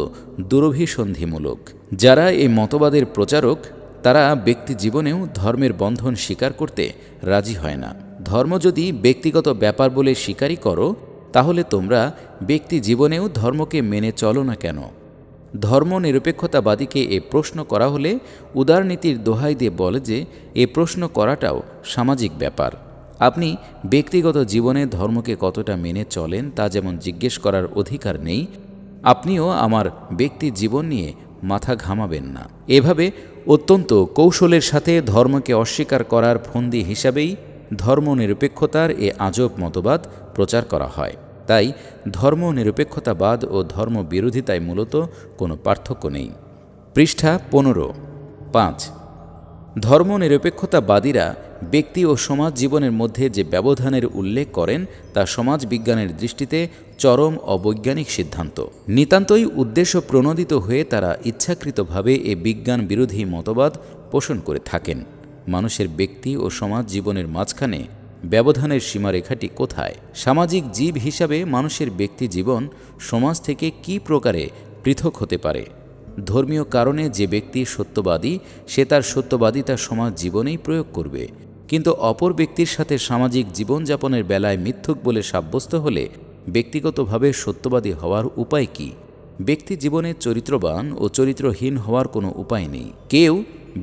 দুরভিসন্ধিমূলক। যারা এই মতবাদের প্রচারক তারা ব্যক্তি জীবনেও ধর্মের বন্ধন স্বীকার করতে রাজি হয় না। ধর্ম যদি ব্যক্তিগত ব্যাপার বলে স্বীকারই করো, তাহলে তোমরা ব্যক্তি জীবনেও ধর্মকে মেনে চলো না কেন? ধর্মনিরপেক্ষতাবাদীকে এ প্রশ্ন করা হলে উদারনীতির দোহাই দিয়ে বলে যে এ প্রশ্ন করাটাও সামাজিক ব্যাপার। আপনি ব্যক্তিগত জীবনে ধর্মকে কতটা মেনে চলেন তা যেমন জিজ্ঞেস করার অধিকার নেই, আপনিও আমার ব্যক্তি জীবন নিয়ে মাথা ঘামাবেন না। এভাবে অত্যন্ত কৌশলের সাথে ধর্মকে অস্বীকার করার ফন্দি হিসাবেই ধর্মনিরপেক্ষতার এ আজব মতবাদ প্রচার করা হয়। তাই ধর্মনিরপেক্ষতাবাদ ও ধর্মবিরোধিতায় মূলত কোনো পার্থক্য নেই। পৃষ্ঠা 15। 5. ধর্মনিরপেক্ষতাবাদীরা ব্যক্তি ও সমাজ জীবনের মধ্যে যে ব্যবধানের উল্লেখ করেন তা সমাজ বিজ্ঞানের দৃষ্টিতে চরম অবৈজ্ঞানিক সিদ্ধান্ত। নিতান্তই উদ্দেশ্য প্রণোদিত হয়ে তারা ইচ্ছাকৃতভাবে এ বিজ্ঞান বিরোধী মতবাদ পোষণ করে থাকেন। মানুষের ব্যক্তি ও সমাজ জীবনের মাঝখানে ব্যবধানের সীমারেখাটি কোথায়? সামাজিক জীব হিসাবে মানুষের ব্যক্তি জীবন সমাজ থেকে কী প্রকারে পৃথক হতে পারে? ধর্মীয় কারণে যে ব্যক্তি সত্যবাদী সে তার সত্যবাদিতা সমাজ জীবনেই প্রয়োগ করবে, কিন্তু অপর ব্যক্তির সাথে সামাজিক জীবনযাপনের বেলায় মিথ্যুক বলে সাব্যস্ত হলে ব্যক্তিগতভাবে সত্যবাদী হওয়ার উপায় কি? ব্যক্তি জীবনে চরিত্রবান ও চরিত্রহীন হওয়ার কোনো উপায় নেই। কেউ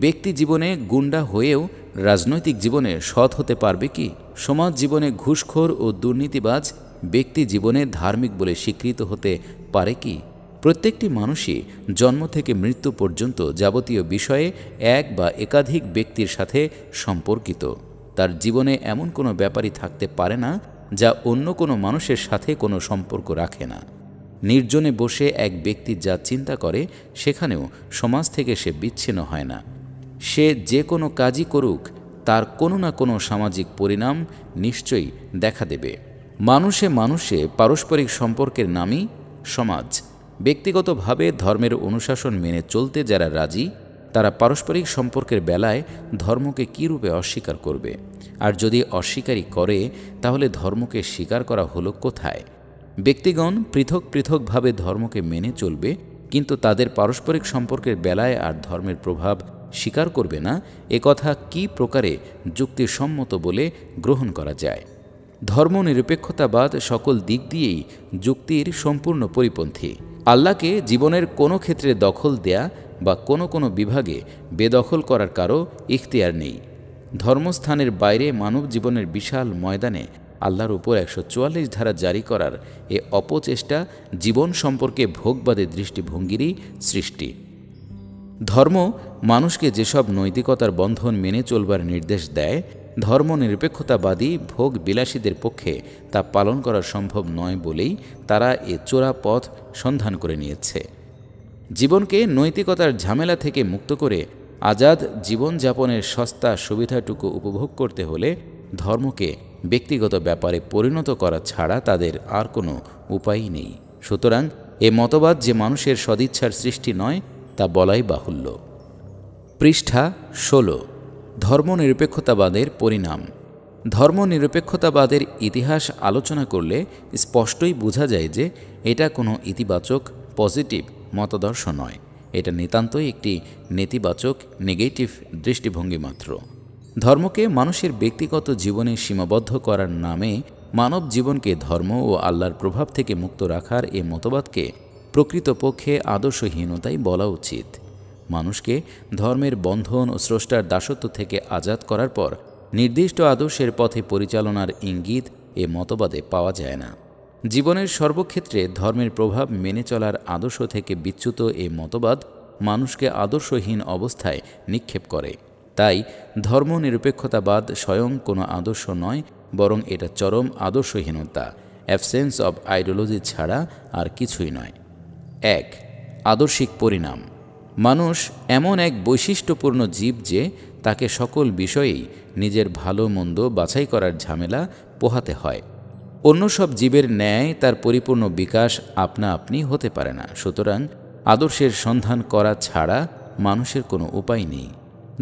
ব্যক্তি জীবনে গুন্ডা হয়েও রাজনৈতিক জীবনে সৎ হতে পারবে কি? সমাজ জীবনে ঘুষখোর ও দুর্নীতিবাজ ব্যক্তি জীবনে ধার্মিক বলে স্বীকৃত হতে পারে কি? প্রত্যেকটি মানুষই জন্ম থেকে মৃত্যু পর্যন্ত যাবতীয় বিষয়ে এক বা একাধিক ব্যক্তির সাথে সম্পর্কিত। তার জীবনে এমন কোনো ব্যাপারই থাকতে পারে না যা অন্য কোনো মানুষের সাথে কোনো সম্পর্ক রাখে না। নির্জনে বসে এক ব্যক্তি যা চিন্তা করে সেখানেও সমাজ থেকে সে বিচ্ছিন্ন হয় না। সে যে কোনো কাজই করুক তার কোনো না কোনো সামাজিক পরিণাম নিশ্চয়ই দেখা দেবে। মানুষে মানুষে পারস্পরিক সম্পর্কের নামই সমাজ। ব্যক্তিগতভাবে ধর্মের অনুশাসন মেনে চলতে যারা রাজি তারা পারস্পরিক সম্পর্কের বেলায় ধর্মকে কী রূপে অস্বীকার করবে? আর যদি অস্বীকারই করে তাহলে ধর্মকে স্বীকার করা হলো কোথায়? ব্যক্তিগণ পৃথক পৃথকভাবে ধর্মকে মেনে চলবে, কিন্তু তাদের পারস্পরিক সম্পর্কের বেলায় আর ধর্মের প্রভাব স্বীকার করবে না, একথা কী প্রকারে যুক্তিসম্মত বলে গ্রহণ করা যায়? ধর্মনিরপেক্ষতাবাদ সকল দিক দিয়েই যুক্তির সম্পূর্ণ পরিপন্থী। আল্লাহকে জীবনের কোনো ক্ষেত্রে দখল দেয়া বা কোনো কোনো বিভাগে বেদখল করার কারও ইখতিয়ার নেই। ধর্মস্থানের বাইরে মানব জীবনের বিশাল ময়দানে আল্লাহর উপর 144 ধারা জারি করার এ অপচেষ্টা জীবন সম্পর্কে ভোগবাদের দৃষ্টিভঙ্গিরই সৃষ্টি। ধর্ম মানুষকে যেসব নৈতিকতার বন্ধন মেনে চলবার নির্দেশ দেয়, ধর্মনিরপেক্ষতাবাদী ভোগ বিলাসীদের পক্ষে তা পালন করা সম্ভব নয় বলেই তারা এ চোরা পথ সন্ধান করে নিয়েছে। জীবনকে নৈতিকতার ঝামেলা থেকে মুক্ত করে আজাদ জীবনযাপনের সস্তা সুবিধাটুকু উপভোগ করতে হলে ধর্মকে ব্যক্তিগত ব্যাপারে পরিণত করা ছাড়া তাদের আর কোনো উপায়ই নেই। সুতরাং এ মতবাদ যে মানুষের সদিচ্ছার সৃষ্টি নয় তা বলাই বাহুল্য। পৃষ্ঠা 16। ধর্মনিরপেক্ষতাবাদের পরিণাম। ধর্মনিরপেক্ষতাবাদের ইতিহাস আলোচনা করলে স্পষ্টই বোঝা যায় যে এটা কোনো ইতিবাচক পজিটিভ মতাদর্শ নয়। এটা নিতান্তই একটি নেতিবাচক নেগেটিভ দৃষ্টিভঙ্গি মাত্র। ধর্মকে মানুষের ব্যক্তিগত জীবনে সীমাবদ্ধ করার নামে মানব জীবনকে ধর্ম ও আল্লাহর প্রভাব থেকে মুক্ত রাখার এ মতবাদকে প্রকৃতপক্ষে আদর্শহীনতাই বলা উচিত। মানুষকে ধর্মের বন্ধন ও স্রষ্টার দাসত্ব থেকে আজাদ করার পর নির্দিষ্ট আদর্শের পথে পরিচালনার ইঙ্গিত এ মতবাদে পাওয়া যায় না। জীবনের সর্বক্ষেত্রে ধর্মের প্রভাব মেনে চলার আদর্শ থেকে বিচ্যুত এ মতবাদ মানুষকে আদর্শহীন অবস্থায় নিক্ষেপ করে। তাই ধর্মনিরপেক্ষতাবাদ স্বয়ং কোনো আদর্শ নয়, বরং এটা চরম আদর্শহীনতা, অ্যাবসেন্স অব আইডিওলজি ছাড়া আর কিছুই নয়। 1. আদর্শিক পরিণাম। মানুষ এমন এক বৈশিষ্ট্যপূর্ণ জীব যে তাকে সকল বিষয়েই নিজের ভালো মন্দ বাছাই করার ঝামেলা পোহাতে হয়। অন্য সব জীবের ন্যায় তার পরিপূর্ণ বিকাশ আপনা আপনি হতে পারে না। সুতরাং আদর্শের সন্ধান করা ছাড়া মানুষের কোনো উপায় নেই।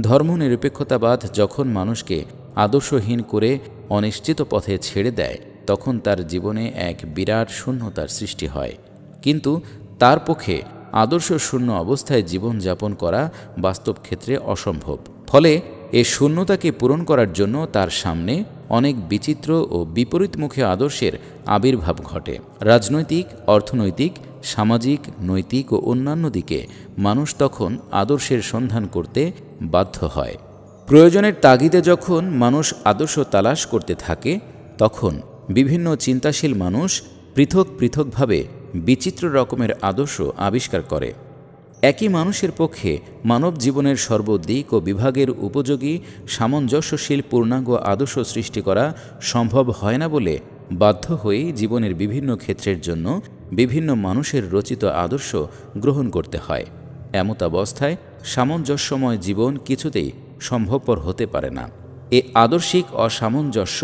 ধর্মনিরপেক্ষতাবাদ যখন মানুষকে আদর্শহীন করে অনিশ্চিত পথে ছেড়ে দেয়, তখন তার জীবনে এক বিরাট শূন্যতার সৃষ্টি হয়। কিন্তু তার পক্ষে আদর্শ শূন্য অবস্থায় জীবনযাপন করা বাস্তব ক্ষেত্রে অসম্ভব। ফলে এ শূন্যতাকে পূরণ করার জন্য তার সামনে অনেক বিচিত্র ও বিপরীতমুখী আদর্শের আবির্ভাব ঘটে। রাজনৈতিক, অর্থনৈতিক, সামাজিক, নৈতিক ও অন্যান্য দিকে মানুষ তখন আদর্শের সন্ধান করতে বাধ্য হয়। প্রয়োজনের তাগিদে যখন মানুষ আদর্শ তালাশ করতে থাকে, তখন বিভিন্ন চিন্তাশীল মানুষ পৃথক পৃথকভাবে বিচিত্র রকমের আদর্শ আবিষ্কার করে। একই মানুষের পক্ষে মানব জীবনের সর্বদিক ও বিভাগের উপযোগী সামঞ্জস্যশীল পূর্ণাঙ্গ আদর্শ সৃষ্টি করা সম্ভব হয় না বলে বাধ্য হয়েই জীবনের বিভিন্ন ক্ষেত্রের জন্য বিভিন্ন মানুষের রচিত আদর্শ গ্রহণ করতে হয়। এমতাবস্থায় সামঞ্জস্যময় জীবন কিছুতেই সম্ভবপর হতে পারে না। এ আদর্শিক অসামঞ্জস্য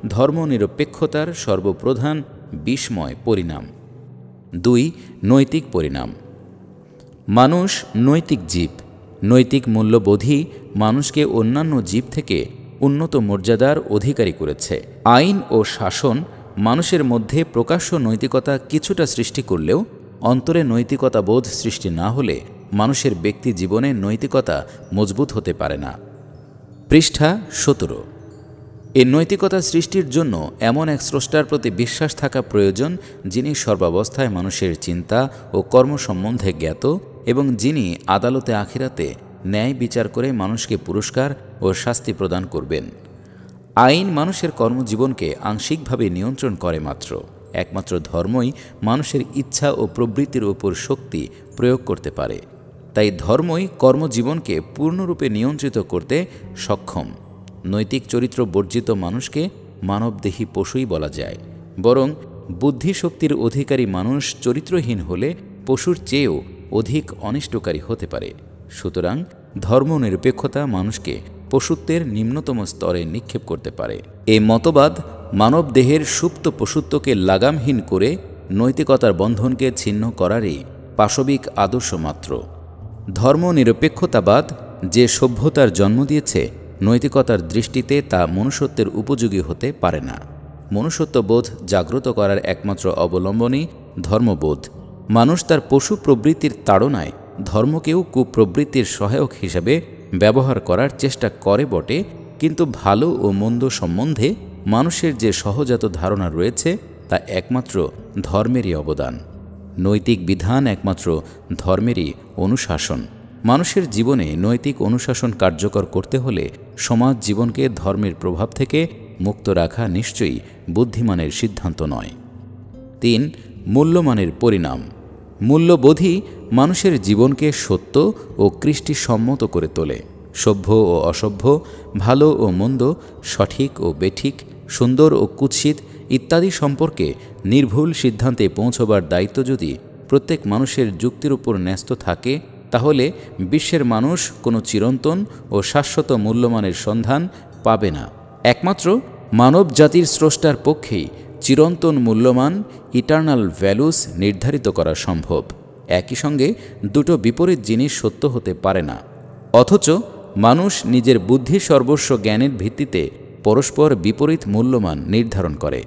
ধর্মনিরপেক্ষতার সর্বপ্রধান বিষময় পরিণাম। 2. নৈতিক পরিণাম। মানুষ নৈতিক জীব। নৈতিক মূল্যবোধই মানুষকে অন্যান্য জীব থেকে উন্নত মর্যাদার অধিকারী করেছে। আইন ও শাসন মানুষের মধ্যে প্রকাশ্য নৈতিকতা কিছুটা সৃষ্টি করলেও অন্তরে নৈতিকতাবোধ সৃষ্টি না হলে মানুষের ব্যক্তি জীবনে নৈতিকতা মজবুত হতে পারে না। পৃষ্ঠা 17। এই নৈতিকতা সৃষ্টির জন্য এমন এক স্রষ্টার প্রতি বিশ্বাস থাকা প্রয়োজন, যিনি সর্বাবস্থায় মানুষের চিন্তা ও কর্ম সম্বন্ধে জ্ঞাত এবং যিনি আদালতে আখিরাতে ন্যায় বিচার করে মানুষকে পুরস্কার ও শাস্তি প্রদান করবেন। আইন মানুষের কর্মজীবনকে আংশিকভাবে নিয়ন্ত্রণ করে মাত্র। একমাত্র ধর্মই মানুষের ইচ্ছা ও প্রবৃত্তির উপর শক্তি প্রয়োগ করতে পারে। তাই ধর্মই কর্মজীবনকে পূর্ণরূপে নিয়ন্ত্রিত করতে সক্ষম। নৈতিক চরিত্র বর্জিত মানুষকে মানবদেহী পশুই বলা যায়। বরং বুদ্ধিশক্তির অধিকারী মানুষ চরিত্রহীন হলে পশুর চেয়েও অধিক অনিষ্টকারী হতে পারে। সুতরাং ধর্মনিরপেক্ষতা মানুষকে পশুত্বের নিম্নতম স্তরে নিক্ষেপ করতে পারে। এই মতবাদ মানব দেহের সুপ্ত পশুত্বকে লাগামহীন করে নৈতিকতার বন্ধনকে ছিন্ন করারই পাশবিক আদর্শ মাত্র। ধর্মনিরপেক্ষতাবাদ যে সভ্যতার জন্ম দিয়েছে, নৈতিকতার দৃষ্টিতে তা মনুষ্যত্বের উপযোগী হতে পারে না। মনুষ্যত্ববোধ জাগ্রত করার একমাত্র অবলম্বনই ধর্মবোধ। মানুষ তার পশু প্রবৃত্তির তাড়নায় ধর্মকেও কুপ্রবৃত্তির সহায়ক হিসাবে ব্যবহার করার চেষ্টা করে বটে, কিন্তু ভালো ও মন্দ সম্বন্ধে মানুষের যে সহজাত ধারণা রয়েছে তা একমাত্র ধর্মেরই অবদান। নৈতিক বিধান একমাত্র ধর্মেরই অনুশাসন। মানুষের জীবনে নৈতিক অনুশাসন কার্যকর করতে হলে সমাজ জীবনকে ধর্মের প্রভাব থেকে মুক্ত রাখা নিশ্চয়ই বুদ্ধিমানের সিদ্ধান্ত নয়। 3. মূল্যমানের পরিণাম। মূল্যবোধই মানুষের জীবনকে সত্য ও কৃষ্টিসম্মত করে তোলে। সভ্য ও অসভ্য, ভালো ও মন্দ, সঠিক ও বেঠিক, সুন্দর ও কুৎসিত ইত্যাদি সম্পর্কে নির্ভুল সিদ্ধান্তে পৌঁছবার দায়িত্ব যদি প্রত্যেক মানুষের যুক্তির উপর ন্যস্ত থাকে, তাহলে বিশ্বের মানুষ কোনো চিরন্তন ও শাশ্বত মূল্যমানের সন্ধান পাবে না। একমাত্র মানব জাতির স্রষ্টার পক্ষেই চিরন্তন মূল্যমান, ইটার্নাল ভ্যালুস নির্ধারিত করা সম্ভব। একই সঙ্গে দুটো বিপরীত জিনিস সত্য হতে পারে না। অথচ মানুষ নিজের বুদ্ধি সর্বস্ব জ্ঞানের ভিত্তিতে পরস্পর বিপরীত মূল্যমান নির্ধারণ করে।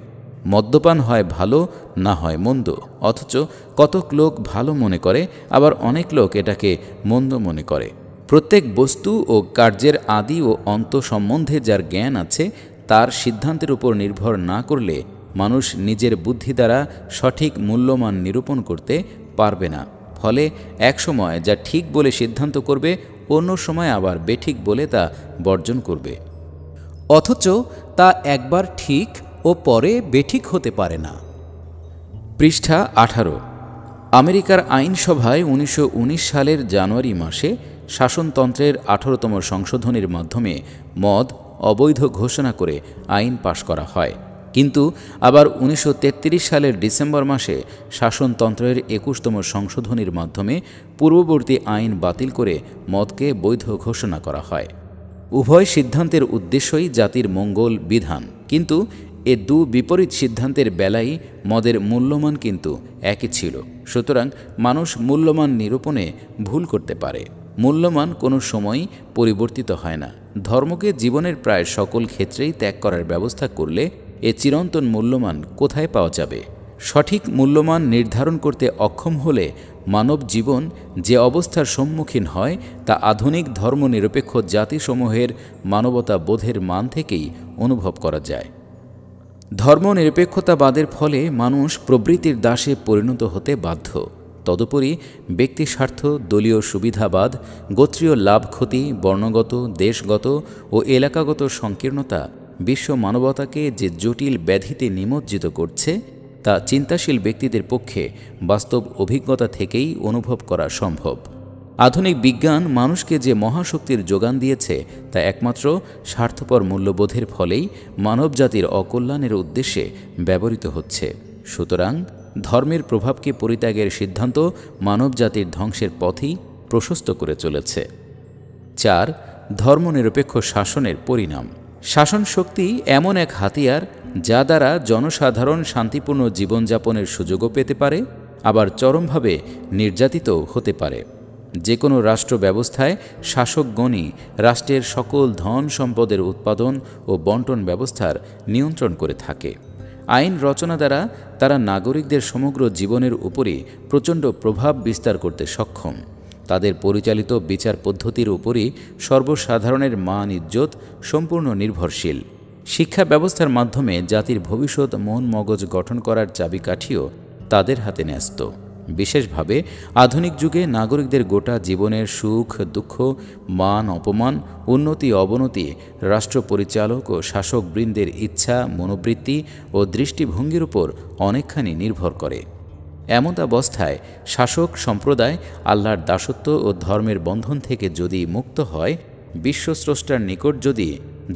মদ্যপান হয় ভালো, না হয় মন্দ, অথচ কতক লোক ভালো মনে করে, আবার অনেক লোক এটাকে মন্দ মনে করে। প্রত্যেক বস্তু ও কার্যের আদি ও অন্ত সম্বন্ধে যার জ্ঞান আছে, তার সিদ্ধান্তের উপর নির্ভর না করলে মানুষ নিজের বুদ্ধি দ্বারা সঠিক মূল্যমান নিরূপণ করতে পারবে না। ফলে এক সময় যা ঠিক বলে সিদ্ধান্ত করবে, অন্য সময় আবার বেঠিক বলে তা বর্জন করবে, অথচ তা একবার ঠিক ও পরে বেঠিক হতে পারে না। পৃষ্ঠা 18। আমেরিকার আইনসভায় 1919 সালের জানুয়ারি মাসে শাসনতন্ত্রের 18তম সংশোধনীর মাধ্যমে মদ অবৈধ ঘোষণা করে আইন পাশ করা হয়। কিন্তু আবার 1933 সালের ডিসেম্বর মাসে শাসনতন্ত্রের 21তম সংশোধনীর মাধ্যমে পূর্ববর্তী আইন বাতিল করে মদকে বৈধ ঘোষণা করা হয়। উভয় সিদ্ধান্তের উদ্দেশ্যই জাতির মঙ্গল বিধান, কিন্তু এ দু বিপরীত সিদ্ধান্তের বেলায় মদের মূল্যমান কিন্তু একই ছিল। সুতরাং মানুষ মূল্যমান নিরূপণে ভুল করতে পারে। মূল্যমান কোনো সময়ই পরিবর্তিত হয় না। ধর্মকে জীবনের প্রায় সকল ক্ষেত্রেই ত্যাগ করার ব্যবস্থা করলে এ চিরন্তন মূল্যমান কোথায় পাওয়া যাবে? সঠিক মূল্যমান নির্ধারণ করতে অক্ষম হলে মানব জীবন যে অবস্থার সম্মুখীন হয় তা আধুনিক ধর্মনিরপেক্ষ জাতিসমূহের মানবতা বোধের মান থেকেই অনুভব করা যায়। ধর্মনিরপেক্ষতাবাদের ফলে মানুষ প্রবৃত্তির দাসে পরিণত হতে বাধ্য। তদুপরি ব্যক্তিস্বার্থ, দলীয় সুবিধাবাদ, গোত্রীয় লাভ ক্ষতি, বর্ণগত, দেশগত ও এলাকাগত সংকীর্ণতা বিশ্ব মানবতাকে যে জটিল ব্যাধিতে নিমজ্জিত করছে তা চিন্তাশীল ব্যক্তিদের পক্ষে বাস্তব অভিজ্ঞতা থেকেই অনুভব করা সম্ভব। আধুনিক বিজ্ঞান মানুষকে যে মহাশক্তির যোগান দিয়েছে তা একমাত্র স্বার্থপর মূল্যবোধের ফলেই মানবজাতির অকল্যাণের উদ্দেশ্যে ব্যবহৃত হচ্ছে। সুতরাং ধর্মের প্রভাবকে পরিত্যাগের সিদ্ধান্ত মানবজাতির ধ্বংসের পথই প্রশস্ত করে চলেছে। 4. ধর্মনিরপেক্ষ শাসনের পরিণাম। শাসন শক্তি এমন এক হাতিয়ার যা দ্বারা জনসাধারণ শান্তিপূর্ণ জীবনযাপনের সুযোগও পেতে পারে, আবার চরমভাবে নির্যাতিতও হতে পারে। যে কোনো রাষ্ট্র ব্যবস্থায় শাসকগণই রাষ্ট্রের সকল ধন সম্পদের উৎপাদন ও বন্টন ব্যবস্থার নিয়ন্ত্রণ করে থাকে। আইন রচনা দ্বারা তারা নাগরিকদের সমগ্র জীবনের উপরই প্রচণ্ড প্রভাব বিস্তার করতে সক্ষম। তাদের পরিচালিত বিচার পদ্ধতির উপরই সর্বসাধারণের মান ইজ্জত সম্পূর্ণ নির্ভরশীল। শিক্ষা ব্যবস্থার মাধ্যমে জাতির ভবিষ্যৎ মন মগজ গঠন করার চাবিকাঠিও তাদের হাতে ন্যস্ত। বিশেষভাবে আধুনিক যুগে নাগরিকদের গোটা জীবনের সুখ দুঃখ, মান অপমান, উন্নতি অবনতি রাষ্ট্র পরিচালক ও শাসকবৃন্দের ইচ্ছা, মনোবৃত্তি ও দৃষ্টিভঙ্গির উপর অনেকখানি নির্ভর করে। এমত অবস্থায় শাসক সম্প্রদায় আল্লাহর দাসত্ব ও ধর্মের বন্ধন থেকে যদি মুক্ত হয়, বিশ্বস্রষ্টার নিকট যদি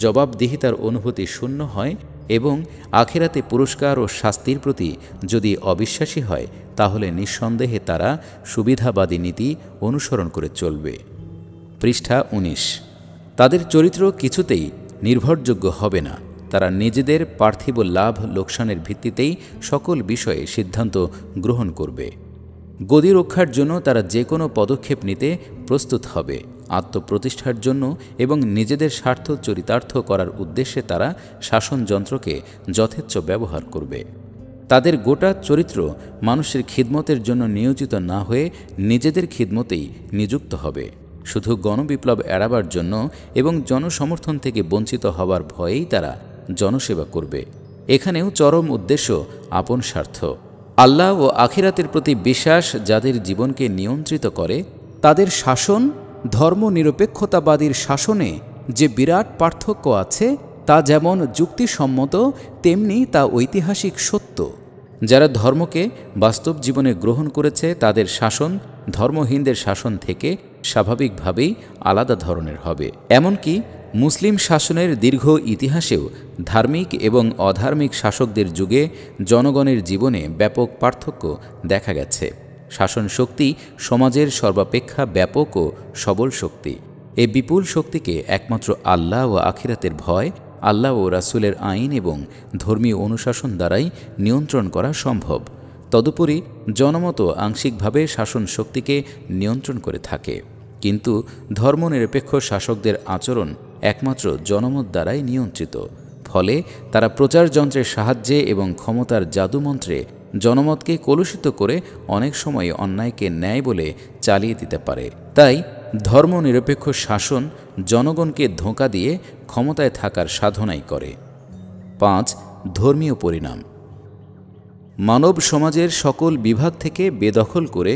জবাবদিহিতার অনুভূতি শূন্য হয় এবং আখিরাতে পুরস্কার ও শাস্তির প্রতি যদি অবিশ্বাসী হয়, তাহলে নিঃসন্দেহে তারা সুবিধাবাদী নীতি অনুসরণ করে চলবে। পৃষ্ঠা 19। তাদের চরিত্র কিছুতেই নির্ভরযোগ্য হবে না। তারা নিজেদের পার্থিব লাভ লোকসানের ভিত্তিতেই সকল বিষয়ে সিদ্ধান্ত গ্রহণ করবে। গদি রক্ষার জন্য তারা যে কোনো পদক্ষেপ নিতে প্রস্তুত হবে। আত্মপ্রতিষ্ঠার জন্য এবং নিজেদের স্বার্থ চরিতার্থ করার উদ্দেশ্যে তারা শাসনযন্ত্রকে যথেচ্ছ ব্যবহার করবে। তাদের গোটা চরিত্র মানুষের খিদমতের জন্য নিয়োজিত না হয়ে নিজেদের খিদমতেই নিযুক্ত হবে। শুধু গণবিপ্লব এড়াবার জন্য এবং জনসমর্থন থেকে বঞ্চিত হবার ভয়েই তারা জনসেবা করবে। এখানেও চরম উদ্দেশ্য আপন স্বার্থ। আল্লাহ ও আখিরাতের প্রতি বিশ্বাস যাদের জীবনকে নিয়ন্ত্রিত করে, তাদের শাসন ধর্মনিরপেক্ষতাবাদীর শাসনে যে বিরাট পার্থক্য আছে তা যেমন যুক্তিসম্মত তেমনি তা ঐতিহাসিক সত্য। যারা ধর্মকে বাস্তব জীবনে গ্রহণ করেছে তাদের শাসন ধর্মহীনদের শাসন থেকে স্বাভাবিকভাবেই আলাদা ধরনের হবে। এমনকি মুসলিম শাসনের দীর্ঘ ইতিহাসেও ধার্মিক এবং অধার্মিক শাসকদের যুগে জনগণের জীবনে ব্যাপক পার্থক্য দেখা গেছে। শাসন শক্তি সমাজের সর্বাপেক্ষা ব্যাপক ও সবল শক্তি। এই বিপুল শক্তিকে একমাত্র আল্লাহ ও আখিরাতের ভয়, আল্লাহ ও রাসূলের আইন এবং ধর্মীয় অনুশাসন দ্বারাই নিয়ন্ত্রণ করা সম্ভব। তদুপরি জনমত আংশিকভাবে শাসন শক্তিকে নিয়ন্ত্রণ করে থাকে, কিন্তু ধর্মনিরপেক্ষ শাসকদের আচরণ একমাত্র জনমত দ্বারাই নিয়ন্ত্রিত। ফলে তারা প্রচারযন্ত্রের সাহায্যে এবং ক্ষমতার জাদুমন্ত্রে জনমতকে কলুষিত করে অনেক সময় অন্যায়কে ন্যায় বলে চালিয়ে দিতে পারে। তাই ধর্মনিরপেক্ষ শাসন জনগণকে ধোঁকা দিয়ে ক্ষমতায় থাকার সাধনাই করে। 5. ধর্মীয় পরিণাম। মানব সমাজের সকল বিভাগ থেকে বেদখল করে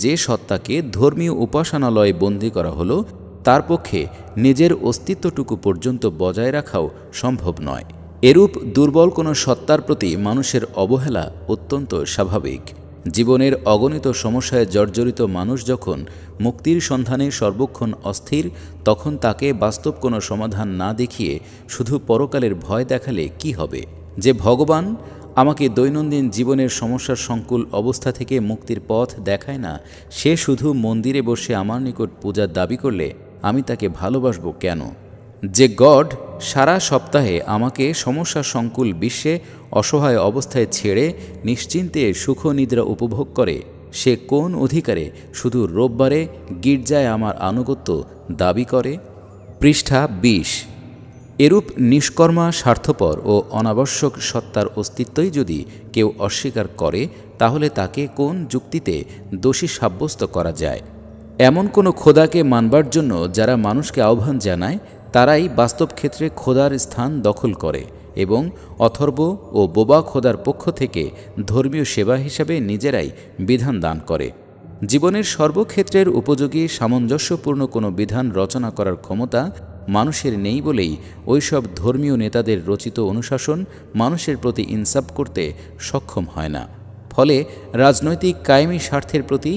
যে সত্তাকে ধর্মীয় উপাসনালয়ে বন্দী করা হলো, তার পক্ষে নিজের অস্তিত্বটুকু পর্যন্ত বজায় রাখাও সম্ভব নয়। এরূপ দুর্বল কোনো সত্তার প্রতি মানুষের অবহেলা অত্যন্ত স্বাভাবিক। জীবনের অগণিত সমস্যায় জর্জরিত মানুষ যখন মুক্তির সন্ধানে সর্বক্ষণ অস্থির, তখন তাকে বাস্তব কোনো সমাধান না দেখিয়ে শুধু পরকালের ভয় দেখালে কি হবে? যে ভগবান আমাকে দৈনন্দিন জীবনের সমস্যার সংকুল অবস্থা থেকে মুক্তির পথ দেখায় না, সে শুধু মন্দিরে বসে আমার নিকট পূজার দাবি করলে আমি তাকে ভালোবাসব কেন? যে গড সারা সপ্তাহে আমাকে সমস্যা সংকুল বিশ্বে অসহায় অবস্থায় ছেড়ে নিশ্চিন্তে সুখনিদ্রা উপভোগ করে, সে কোন অধিকারে শুধু রোববারে গির্জায় আমার আনুগত্য দাবি করে? পৃষ্ঠা ২০। এরূপ নিষ্কর্মা, স্বার্থপর ও অনাবশ্যক সত্তার অস্তিত্বই যদি কেউ অস্বীকার করে, তাহলে তাকে কোন যুক্তিতে দোষী সাব্যস্ত করা যায়? এমন কোনো খোদাকে মানবার জন্য যারা মানুষকে আহ্বান জানায়, তারাই বাস্তব ক্ষেত্রে খোদার স্থান দখল করে এবং অথর্ব ও বোবা খোদার পক্ষ থেকে ধর্মীয় সেবা হিসাবে নিজেরাই বিধান দান করে। জীবনের সর্বক্ষেত্রের উপযোগী সামঞ্জস্যপূর্ণ কোনো বিধান রচনা করার ক্ষমতা মানুষের নেই বলেই ওইসব ধর্মীয় নেতাদের রচিত অনুশাসন মানুষের প্রতি ইনসাফ করতে সক্ষম হয় না। ফলে রাজনৈতিক কায়েমি স্বার্থের প্রতি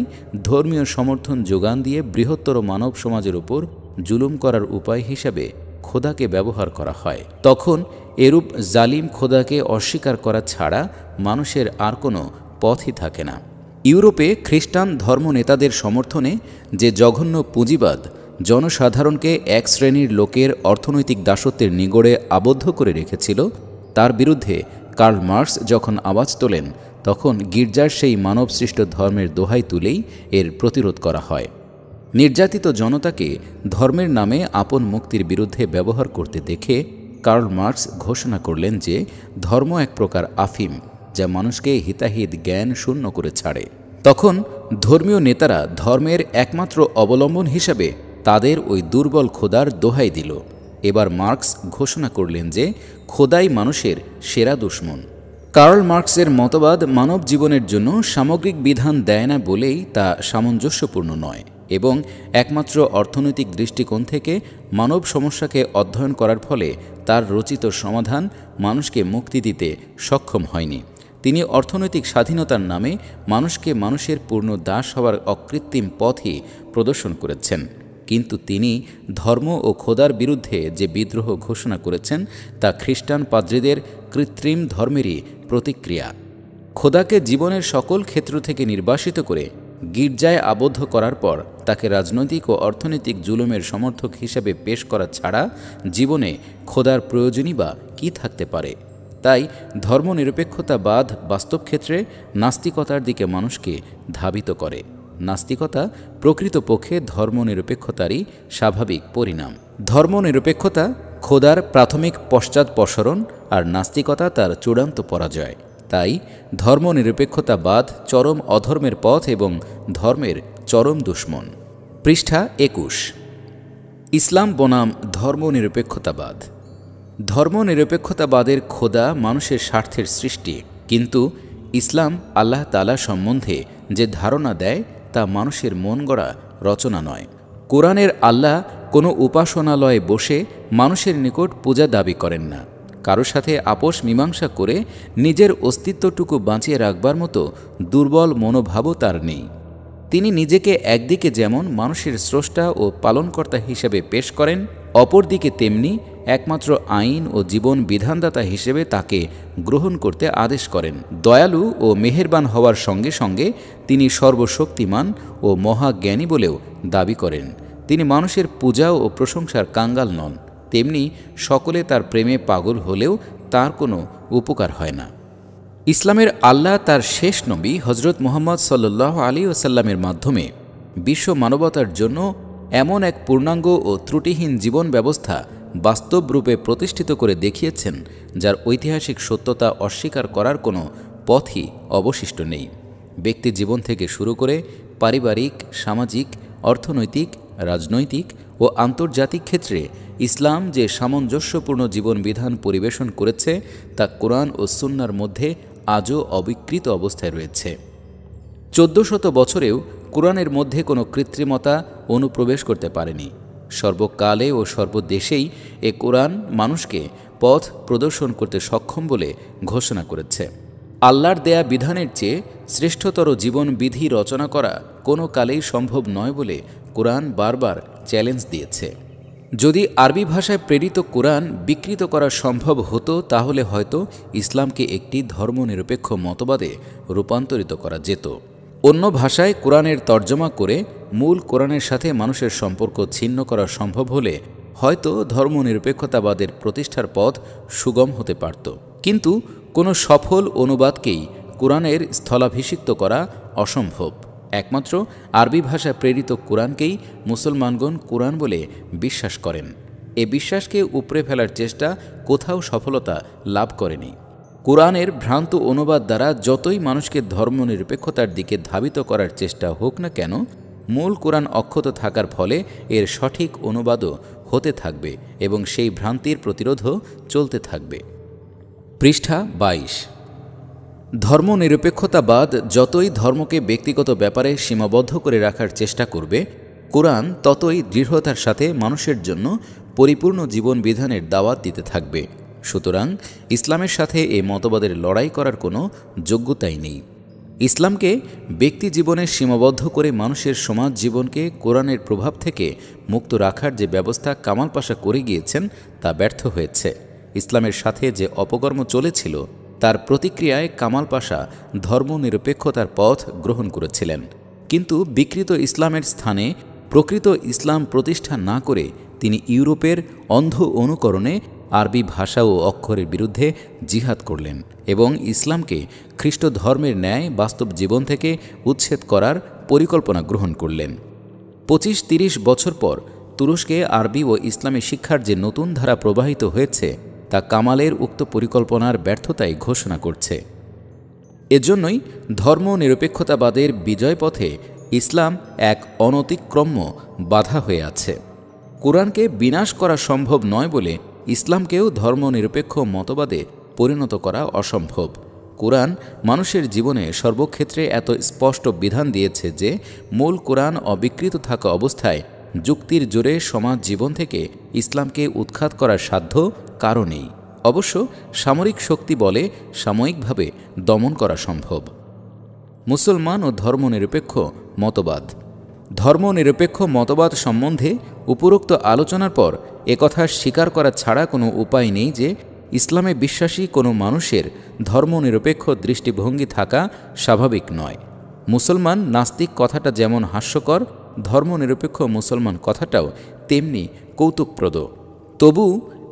ধর্মীয় সমর্থন যোগান দিয়ে বৃহত্তর মানব সমাজের উপর জুলুম করার উপায় হিসাবে খোদাকে ব্যবহার করা হয়। তখন এরূপ জালিম খোদাকে অস্বীকার করা ছাড়া মানুষের আর কোনো পথই থাকে না। ইউরোপে খ্রিস্টান ধর্মনেতাদের সমর্থনে যে জঘন্য পুঁজিবাদ জনসাধারণকে এক শ্রেণীর লোকের অর্থনৈতিক দাসত্বের নিগড়ে আবদ্ধ করে রেখেছিল, তার বিরুদ্ধে কার্ল মার্কস যখন আওয়াজ তোলেন, তখন গির্জার সেই মানবসৃষ্ট ধর্মের দোহাই তুলেই এর প্রতিরোধ করা হয়। নির্যাতিত জনতাকে ধর্মের নামে আপন মুক্তির বিরুদ্ধে ব্যবহার করতে দেখে কার্ল মার্কস ঘোষণা করলেন যে ধর্ম এক প্রকার আফিম, যা মানুষকে হিতাহিত জ্ঞান শূন্য করে ছাড়ে। তখন ধর্মীয় নেতারা ধর্মের একমাত্র অবলম্বন হিসাবে তাদের ওই দুর্বল খোদার দোহাই দিল। এবার মার্কস ঘোষণা করলেন যে খোদাই মানুষের সেরা দুশমন। কার্ল মার্কসের মতবাদ মানব জীবনের জন্য সামগ্রিক বিধান দেয় না বলেই তা সামঞ্জস্যপূর্ণ নয় এবং একমাত্র অর্থনৈতিক দৃষ্টিকোণ থেকে মানব সমস্যাকে অধ্যয়ন করার ফলে তার রচিত সমাধান মানুষকে মুক্তি দিতে সক্ষম হয়নি। তিনি অর্থনৈতিক স্বাধীনতার নামে মানুষকে মানুষের পূর্ণ দাস হওয়ার অকৃত্রিম পথই প্রদর্শন করেছেন, কিন্তু তিনি ধর্ম ও খোদার বিরুদ্ধে যে বিদ্রোহ ঘোষণা করেছেন তা খ্রিস্টান পাদ্রীদের কৃত্রিম ধর্মেরই প্রতিক্রিয়া। খোদাকে জীবনের সকল ক্ষেত্র থেকে নির্বাসিত করে গির্জায় আবদ্ধ করার পর তাকে রাজনৈতিক ও অর্থনৈতিক জুলুমের সমর্থক হিসেবে পেশ করা ছাড়া জীবনে খোদার প্রয়োজনই বা কী থাকতে পারে? তাই ধর্মনিরপেক্ষতাবাদ বাস্তব ক্ষেত্রে নাস্তিকতার দিকে মানুষকে ধাবিত করে। নাস্তিকতা প্রকৃতপক্ষে ধর্মনিরপেক্ষতারই স্বাভাবিক পরিণাম। ধর্মনিরপেক্ষতা খোদার প্রাথমিক পশ্চাৎপসরণ আর নাস্তিকতা তার চূড়ান্ত পরাজয়। তাই ধর্মনিরপেক্ষতাবাদ চরম অধর্মের পথ এবং ধর্মের চরম দুশমন। পৃষ্ঠা ২১। ইসলাম বনাম ধর্মনিরপেক্ষতাবাদ। ধর্মনিরপেক্ষতাবাদের খোদা মানুষের স্বার্থের সৃষ্টি, কিন্তু ইসলাম আল্লাহ তাআলা সম্বন্ধে যে ধারণা দেয় তা মানুষের মন গড়া রচনা নয়। কোরআনের আল্লাহ কোনো উপাসনালয়ে বসে মানুষের নিকট পূজা দাবি করেন না। কারো সাথে আপোষ মীমাংসা করে নিজের অস্তিত্বটুকু বাঁচিয়ে রাখবার মতো দুর্বল মনোভাবও তার নেই। তিনি নিজেকে একদিকে যেমন মানুষের স্রষ্টা ও পালনকর্তা হিসেবে পেশ করেন, অপরদিকে তেমনি একমাত্র আইন ও জীবন বিধানদাতা হিসেবে তাকে গ্রহণ করতে আদেশ করেন। দয়ালু ও মেহেরবান হওয়ার সঙ্গে সঙ্গে তিনি সর্বশক্তিমান ও মহাজ্ঞানী বলেও দাবি করেন। তিনি মানুষের পূজা ও প্রশংসার কাঙ্গাল নন, তেমনি সকলে তার প্রেমে পাগল হলেও তার কোনো উপকার হয় না। ইসলামের আল্লাহ তার শেষ নবী হজরত মুহাম্মদ সাল্লাল্লাহু আলাইহি ওয়াসাল্লামের মাধ্যমে বিশ্ব মানবতার জন্য এমন এক পূর্ণাঙ্গ ও ত্রুটিহীন জীবন ব্যবস্থা বাস্তব রূপে প্রতিষ্ঠিত করে দেখিয়েছেন, যার ঐতিহাসিক সত্যতা অস্বীকার করার কোনো পথই অবশিষ্ট নেই। ব্যক্তি জীবন থেকে শুরু করে পারিবারিক, সামাজিক, অর্থনৈতিক, রাজনৈতিক ও আন্তর্জাতিক ক্ষেত্রে ইসলাম যে সামঞ্জস্যপূর্ণ জীবন বিধান পরিবেশন করেছে তা কোরআন ও সুন্নাহর মধ্যে আজও অবিকৃত অবস্থায় রয়েছে। 1400 বছরেও কোরআনের মধ্যে কোনো কৃত্রিমতা অনুপ্রবেশ করতে পারেনি। সর্বকালে ও সর্বদেশেই এ কোরআন মানুষকে পথ প্রদর্শন করতে সক্ষম বলে ঘোষণা করেছে। আল্লাহর দেয়া বিধানের চেয়ে শ্রেষ্ঠতর জীবন বিধি রচনা করা কোনো কালেই সম্ভব নয় বলে কোরআন বারবার চ্যালেঞ্জ দিয়েছে। যদি আরবি ভাষায় প্রেরিত কোরআন বিকৃত করা সম্ভব হতো তাহলে হয়তো ইসলামকে একটি ধর্মনিরপেক্ষ মতবাদে রূপান্তরিত করা যেত। অন্য ভাষায় কোরআনের তর্জমা করে মূল কোরআনের সাথে মানুষের সম্পর্ক ছিন্ন করা সম্ভব হলে হয়তো ধর্মনিরপেক্ষতাবাদের প্রতিষ্ঠার পথ সুগম হতে পারত। কিন্তু কোনো সফল অনুবাদকেই কোরআনের স্থলাভিষিক্ত করা অসম্ভব। একমাত্র আরবি ভাষায় প্রেরিত কোরআনকেই মুসলমানগণ কোরআন বলে বিশ্বাস করেন। এ বিশ্বাসকে উপড়ে ফেলার চেষ্টা কোথাও সফলতা লাভ করেনি। কোরআনের ভ্রান্ত অনুবাদ দ্বারা যতই মানুষকে ধর্মনিরপেক্ষতার দিকে ধাবিত করার চেষ্টা হোক না কেন, মূল কোরআন অক্ষত থাকার ফলে এর সঠিক অনুবাদও হতে থাকবে এবং সেই ভ্রান্তির প্রতিরোধও চলতে থাকবে। পৃষ্ঠা 22। ধর্মনিরপেক্ষতাবাদ যতই ধর্মকে ব্যক্তিগত ব্যাপারে সীমাবদ্ধ করে রাখার চেষ্টা করবে, কোরআন ততই দৃঢ়তার সাথে মানুষের জন্য পরিপূর্ণ জীবন বিধানের দাওয়াত দিতে থাকবে। সুতরাং ইসলামের সাথে এ মতবাদের লড়াই করার কোনো যোগ্যতাই নেই। ইসলামকে ব্যক্তি জীবনে সীমাবদ্ধ করে মানুষের সমাজ জীবনকে কোরআনের প্রভাব থেকে মুক্ত রাখার যে ব্যবস্থা কামাল পাশা করে গিয়েছেন তা ব্যর্থ হয়েছে। ইসলামের সাথে যে অপকর্ম চলেছিল তার প্রতিক্রিয়ায় কামাল পাশা ধর্মনিরপেক্ষতার পথ গ্রহণ করেছিলেন। কিন্তু বিকৃত ইসলামের স্থানে প্রকৃত ইসলাম প্রতিষ্ঠা না করে তিনি ইউরোপের অন্ধ অনুকরণে আরবি ভাষা ও অক্ষরের বিরুদ্ধে জিহাদ করলেন এবং ইসলামকে খ্রিস্ট ধর্মের ন্যায় বাস্তব জীবন থেকে উচ্ছেদ করার পরিকল্পনা গ্রহণ করলেন। 25-30 বছর পর তুরস্কে আরবি ও ইসলামী শিক্ষার যে নতুন ধারা প্রবাহিত হয়েছে তা কামালের উক্ত পরিকল্পনার ব্যর্থতাই ঘোষণা করছে। এজন্যই ধর্মনিরপেক্ষতাবাদের বিজয় পথে ইসলাম এক অনতিক্রম্য বাধা হয়ে আছে। কোরআনকে বিনাশ করা সম্ভব নয় বলে ইসলামকেও ধর্মনিরপেক্ষ মতবাদে পরিণত করা অসম্ভব। কোরআন মানুষের জীবনে সর্বক্ষেত্রে এত স্পষ্ট বিধান দিয়েছে যে মূল কোরআন অবিকৃত থাকা অবস্থায় যুক্তির জোরে সমাজ জীবন থেকে ইসলামকে উৎখাত করার সাধ্য কারও নেই। অবশ্য সামরিক শক্তি বলে সাময়িকভাবে দমন করা সম্ভব। মুসলমান ও ধর্মনিরপেক্ষ মতবাদ। ধর্মনিরপেক্ষ মতবাদ সম্বন্ধে উপরোক্ত আলোচনার পর একথা স্বীকার করা ছাড়া কোনো উপায় নেই যে ইসলামে বিশ্বাসী কোনো মানুষের ধর্মনিরপেক্ষ দৃষ্টিভঙ্গি থাকা স্বাভাবিক নয়। মুসলমান নাস্তিক কথাটা যেমন হাস্যকর, ধর্মনিরপেক্ষ মুসলমান কথাটাও তেমনি কৌতুকপ্রদ। তবু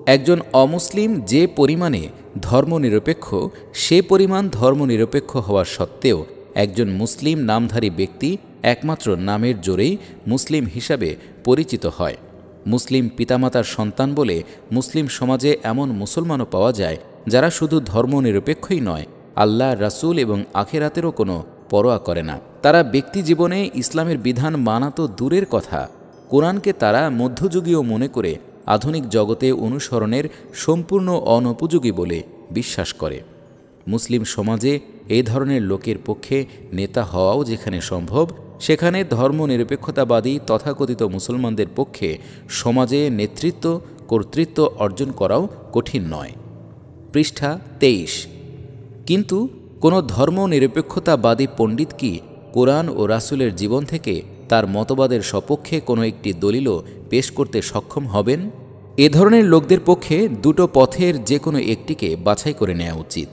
একজন অমুসলিম যে পরিমাণে ধর্মনিরপেক্ষ, সে পরিমাণ ধর্মনিরপেক্ষ হওয়া সত্ত্বেও একজন মুসলিম নামধারী ব্যক্তি একমাত্র নামের জোরেই মুসলিম হিসাবে পরিচিত হয়। মুসলিম পিতামাতার সন্তান বলে মুসলিম সমাজে এমন মুসলমানও পাওয়া যায় যারা শুধু ধর্মনিরপেক্ষই নয়, আল্লাহ, রাসূল এবং আখিরাতেরও কোনো পরোয়া করে না। তারা ব্যক্তি জীবনে ইসলামের বিধান মানা তো দূরের কথা, কোরআনকে তারা মধ্যযুগীয় মনে করে আধুনিক জগতে অনুসরণের সম্পূর্ণ অনুপযোগী বলে বিশ্বাস করে। মুসলিম সমাজে এই ধরনের লোকের পক্ষে নেতা হওয়াও যেখানে সম্ভব, সেখানে ধর্মনিরপেক্ষতাবাদী তথাকথিত মুসলমানদের পক্ষে সমাজে নেতৃত্ব, কর্তৃত্ব অর্জন করাও কঠিন নয়। পৃষ্ঠা 23। কিন্তু কোনো ধর্মনিরপেক্ষতাবাদী পণ্ডিত কি কোরআন ও রাসূলের জীবন থেকে তার মতবাদের সপক্ষে কোনো একটি দলিলও পেশ করতে সক্ষম হবেন? এ ধরনের লোকদের পক্ষে দুটো পথের যে কোনো একটিকে বাছাই করে নেওয়া উচিত।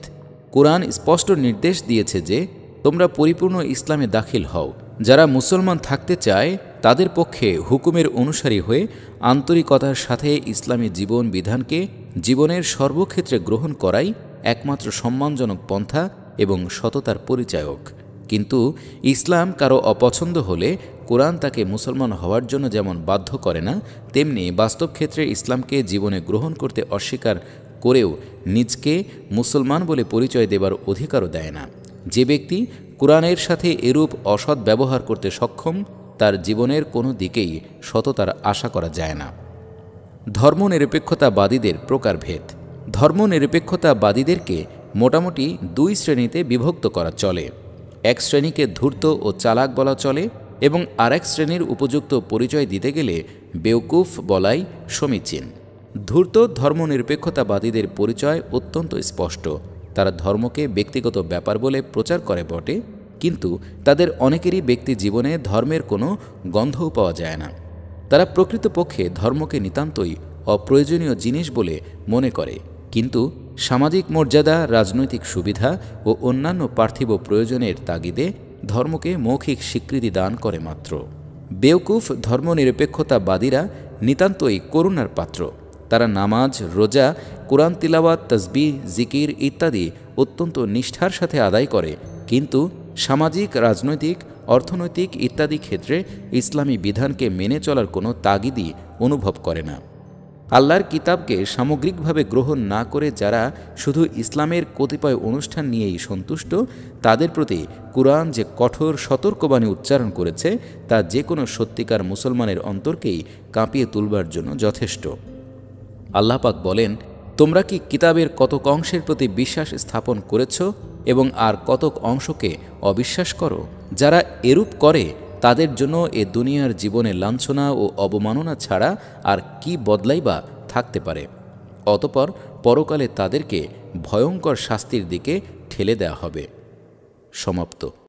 কোরআন স্পষ্ট নির্দেশ দিয়েছে যে তোমরা পরিপূর্ণ ইসলামে দাখিল হও। যারা মুসলমান থাকতে চায় তাদের পক্ষে হুকুমের অনুসারী হয়ে আন্তরিকতার সাথে ইসলামী জীবন বিধানকে জীবনের সর্বক্ষেত্রে গ্রহণ করাই একমাত্র সম্মানজনক পন্থা এবং সততার পরিচায়ক। কিন্তু ইসলাম কারো অপছন্দ হলে কোরআন তাকে মুসলমান হওয়ার জন্য যেমন বাধ্য করে না, তেমনি বাস্তব ক্ষেত্রে ইসলামকে জীবনে গ্রহণ করতে অস্বীকার করেও নিজকে মুসলমান বলে পরিচয় দেবার অধিকারও দেয় না। যে ব্যক্তি কোরআনের সাথে এরূপ অসৎ ব্যবহার করতে সক্ষম, তার জীবনের কোনো দিকেই সততার আশা করা যায় না। ধর্মনিরপেক্ষতাবাদীদের প্রকারভেদ। ধর্মনিরপেক্ষতাবাদীদেরকে মোটামুটি দুই শ্রেণীতে বিভক্ত করা চলে। এক শ্রেণীকে ধূর্ত ও চালাক বলা চলে এবং আরেক শ্রেণীর উপযুক্ত পরিচয় দিতে গেলে বেওকুফ বলাই সমীচীন। ধূর্ত ধর্মনিরপেক্ষতাবাদীদের পরিচয় অত্যন্ত স্পষ্ট। তারা ধর্মকে ব্যক্তিগত ব্যাপার বলে প্রচার করে বটে, কিন্তু তাদের অনেকেরই ব্যক্তি জীবনে ধর্মের কোনো গন্ধও পাওয়া যায় না। তারা প্রকৃতপক্ষে ধর্মকে নিতান্তই অপ্রয়োজনীয় জিনিস বলে মনে করে, কিন্তু সামাজিক মর্যাদা, রাজনৈতিক সুবিধা ও অন্যান্য পার্থিব প্রয়োজনের তাগিদে ধর্মকে মৌখিক স্বীকৃতি দান করে মাত্র। বেওকুফ ধর্মনিরপেক্ষতাবাদীরা নিতান্তই করুণার পাত্র। তারা নামাজ, রোজা, কোরআন তিলাওয়াত, তাসবিহ, জিকির ইত্যাদি অত্যন্ত নিষ্ঠার সাথে আদায় করে, কিন্তু সামাজিক, রাজনৈতিক, অর্থনৈতিক ইত্যাদি ক্ষেত্রে ইসলামী বিধানকে মেনে চলার কোনো তাগিদই অনুভব করে না। আল্লাহর কিতাবকে সামগ্রিকভাবে গ্রহণ না করে যারা শুধু ইসলামের কতিপয় অনুষ্ঠান নিয়েই সন্তুষ্ট, তাদের প্রতি কুরআন যে কঠোর সতর্কবাণী উচ্চারণ করেছে তা যে কোনো সত্যিকার মুসলমানের অন্তরকেই কাঁপিয়ে তুলবার জন্য যথেষ্ট। আল্লাহ পাক বলেন, তোমরা কি কিতাবের কতক অংশের প্রতি বিশ্বাস স্থাপন করেছ এবং আর কতক অংশকে অবিশ্বাস করো? যারা এরূপ করে তাদের জন্য এ দুনিয়ার জীবনে লাঞ্ছনা ও অবমাননা ছাড়া আর কি বদলাই বা থাকতে পারে। অতঃপর পরকালে তাদেরকে ভয়ঙ্কর শাস্তির দিকে ঠেলে দেওয়া হবে। সমাপ্ত।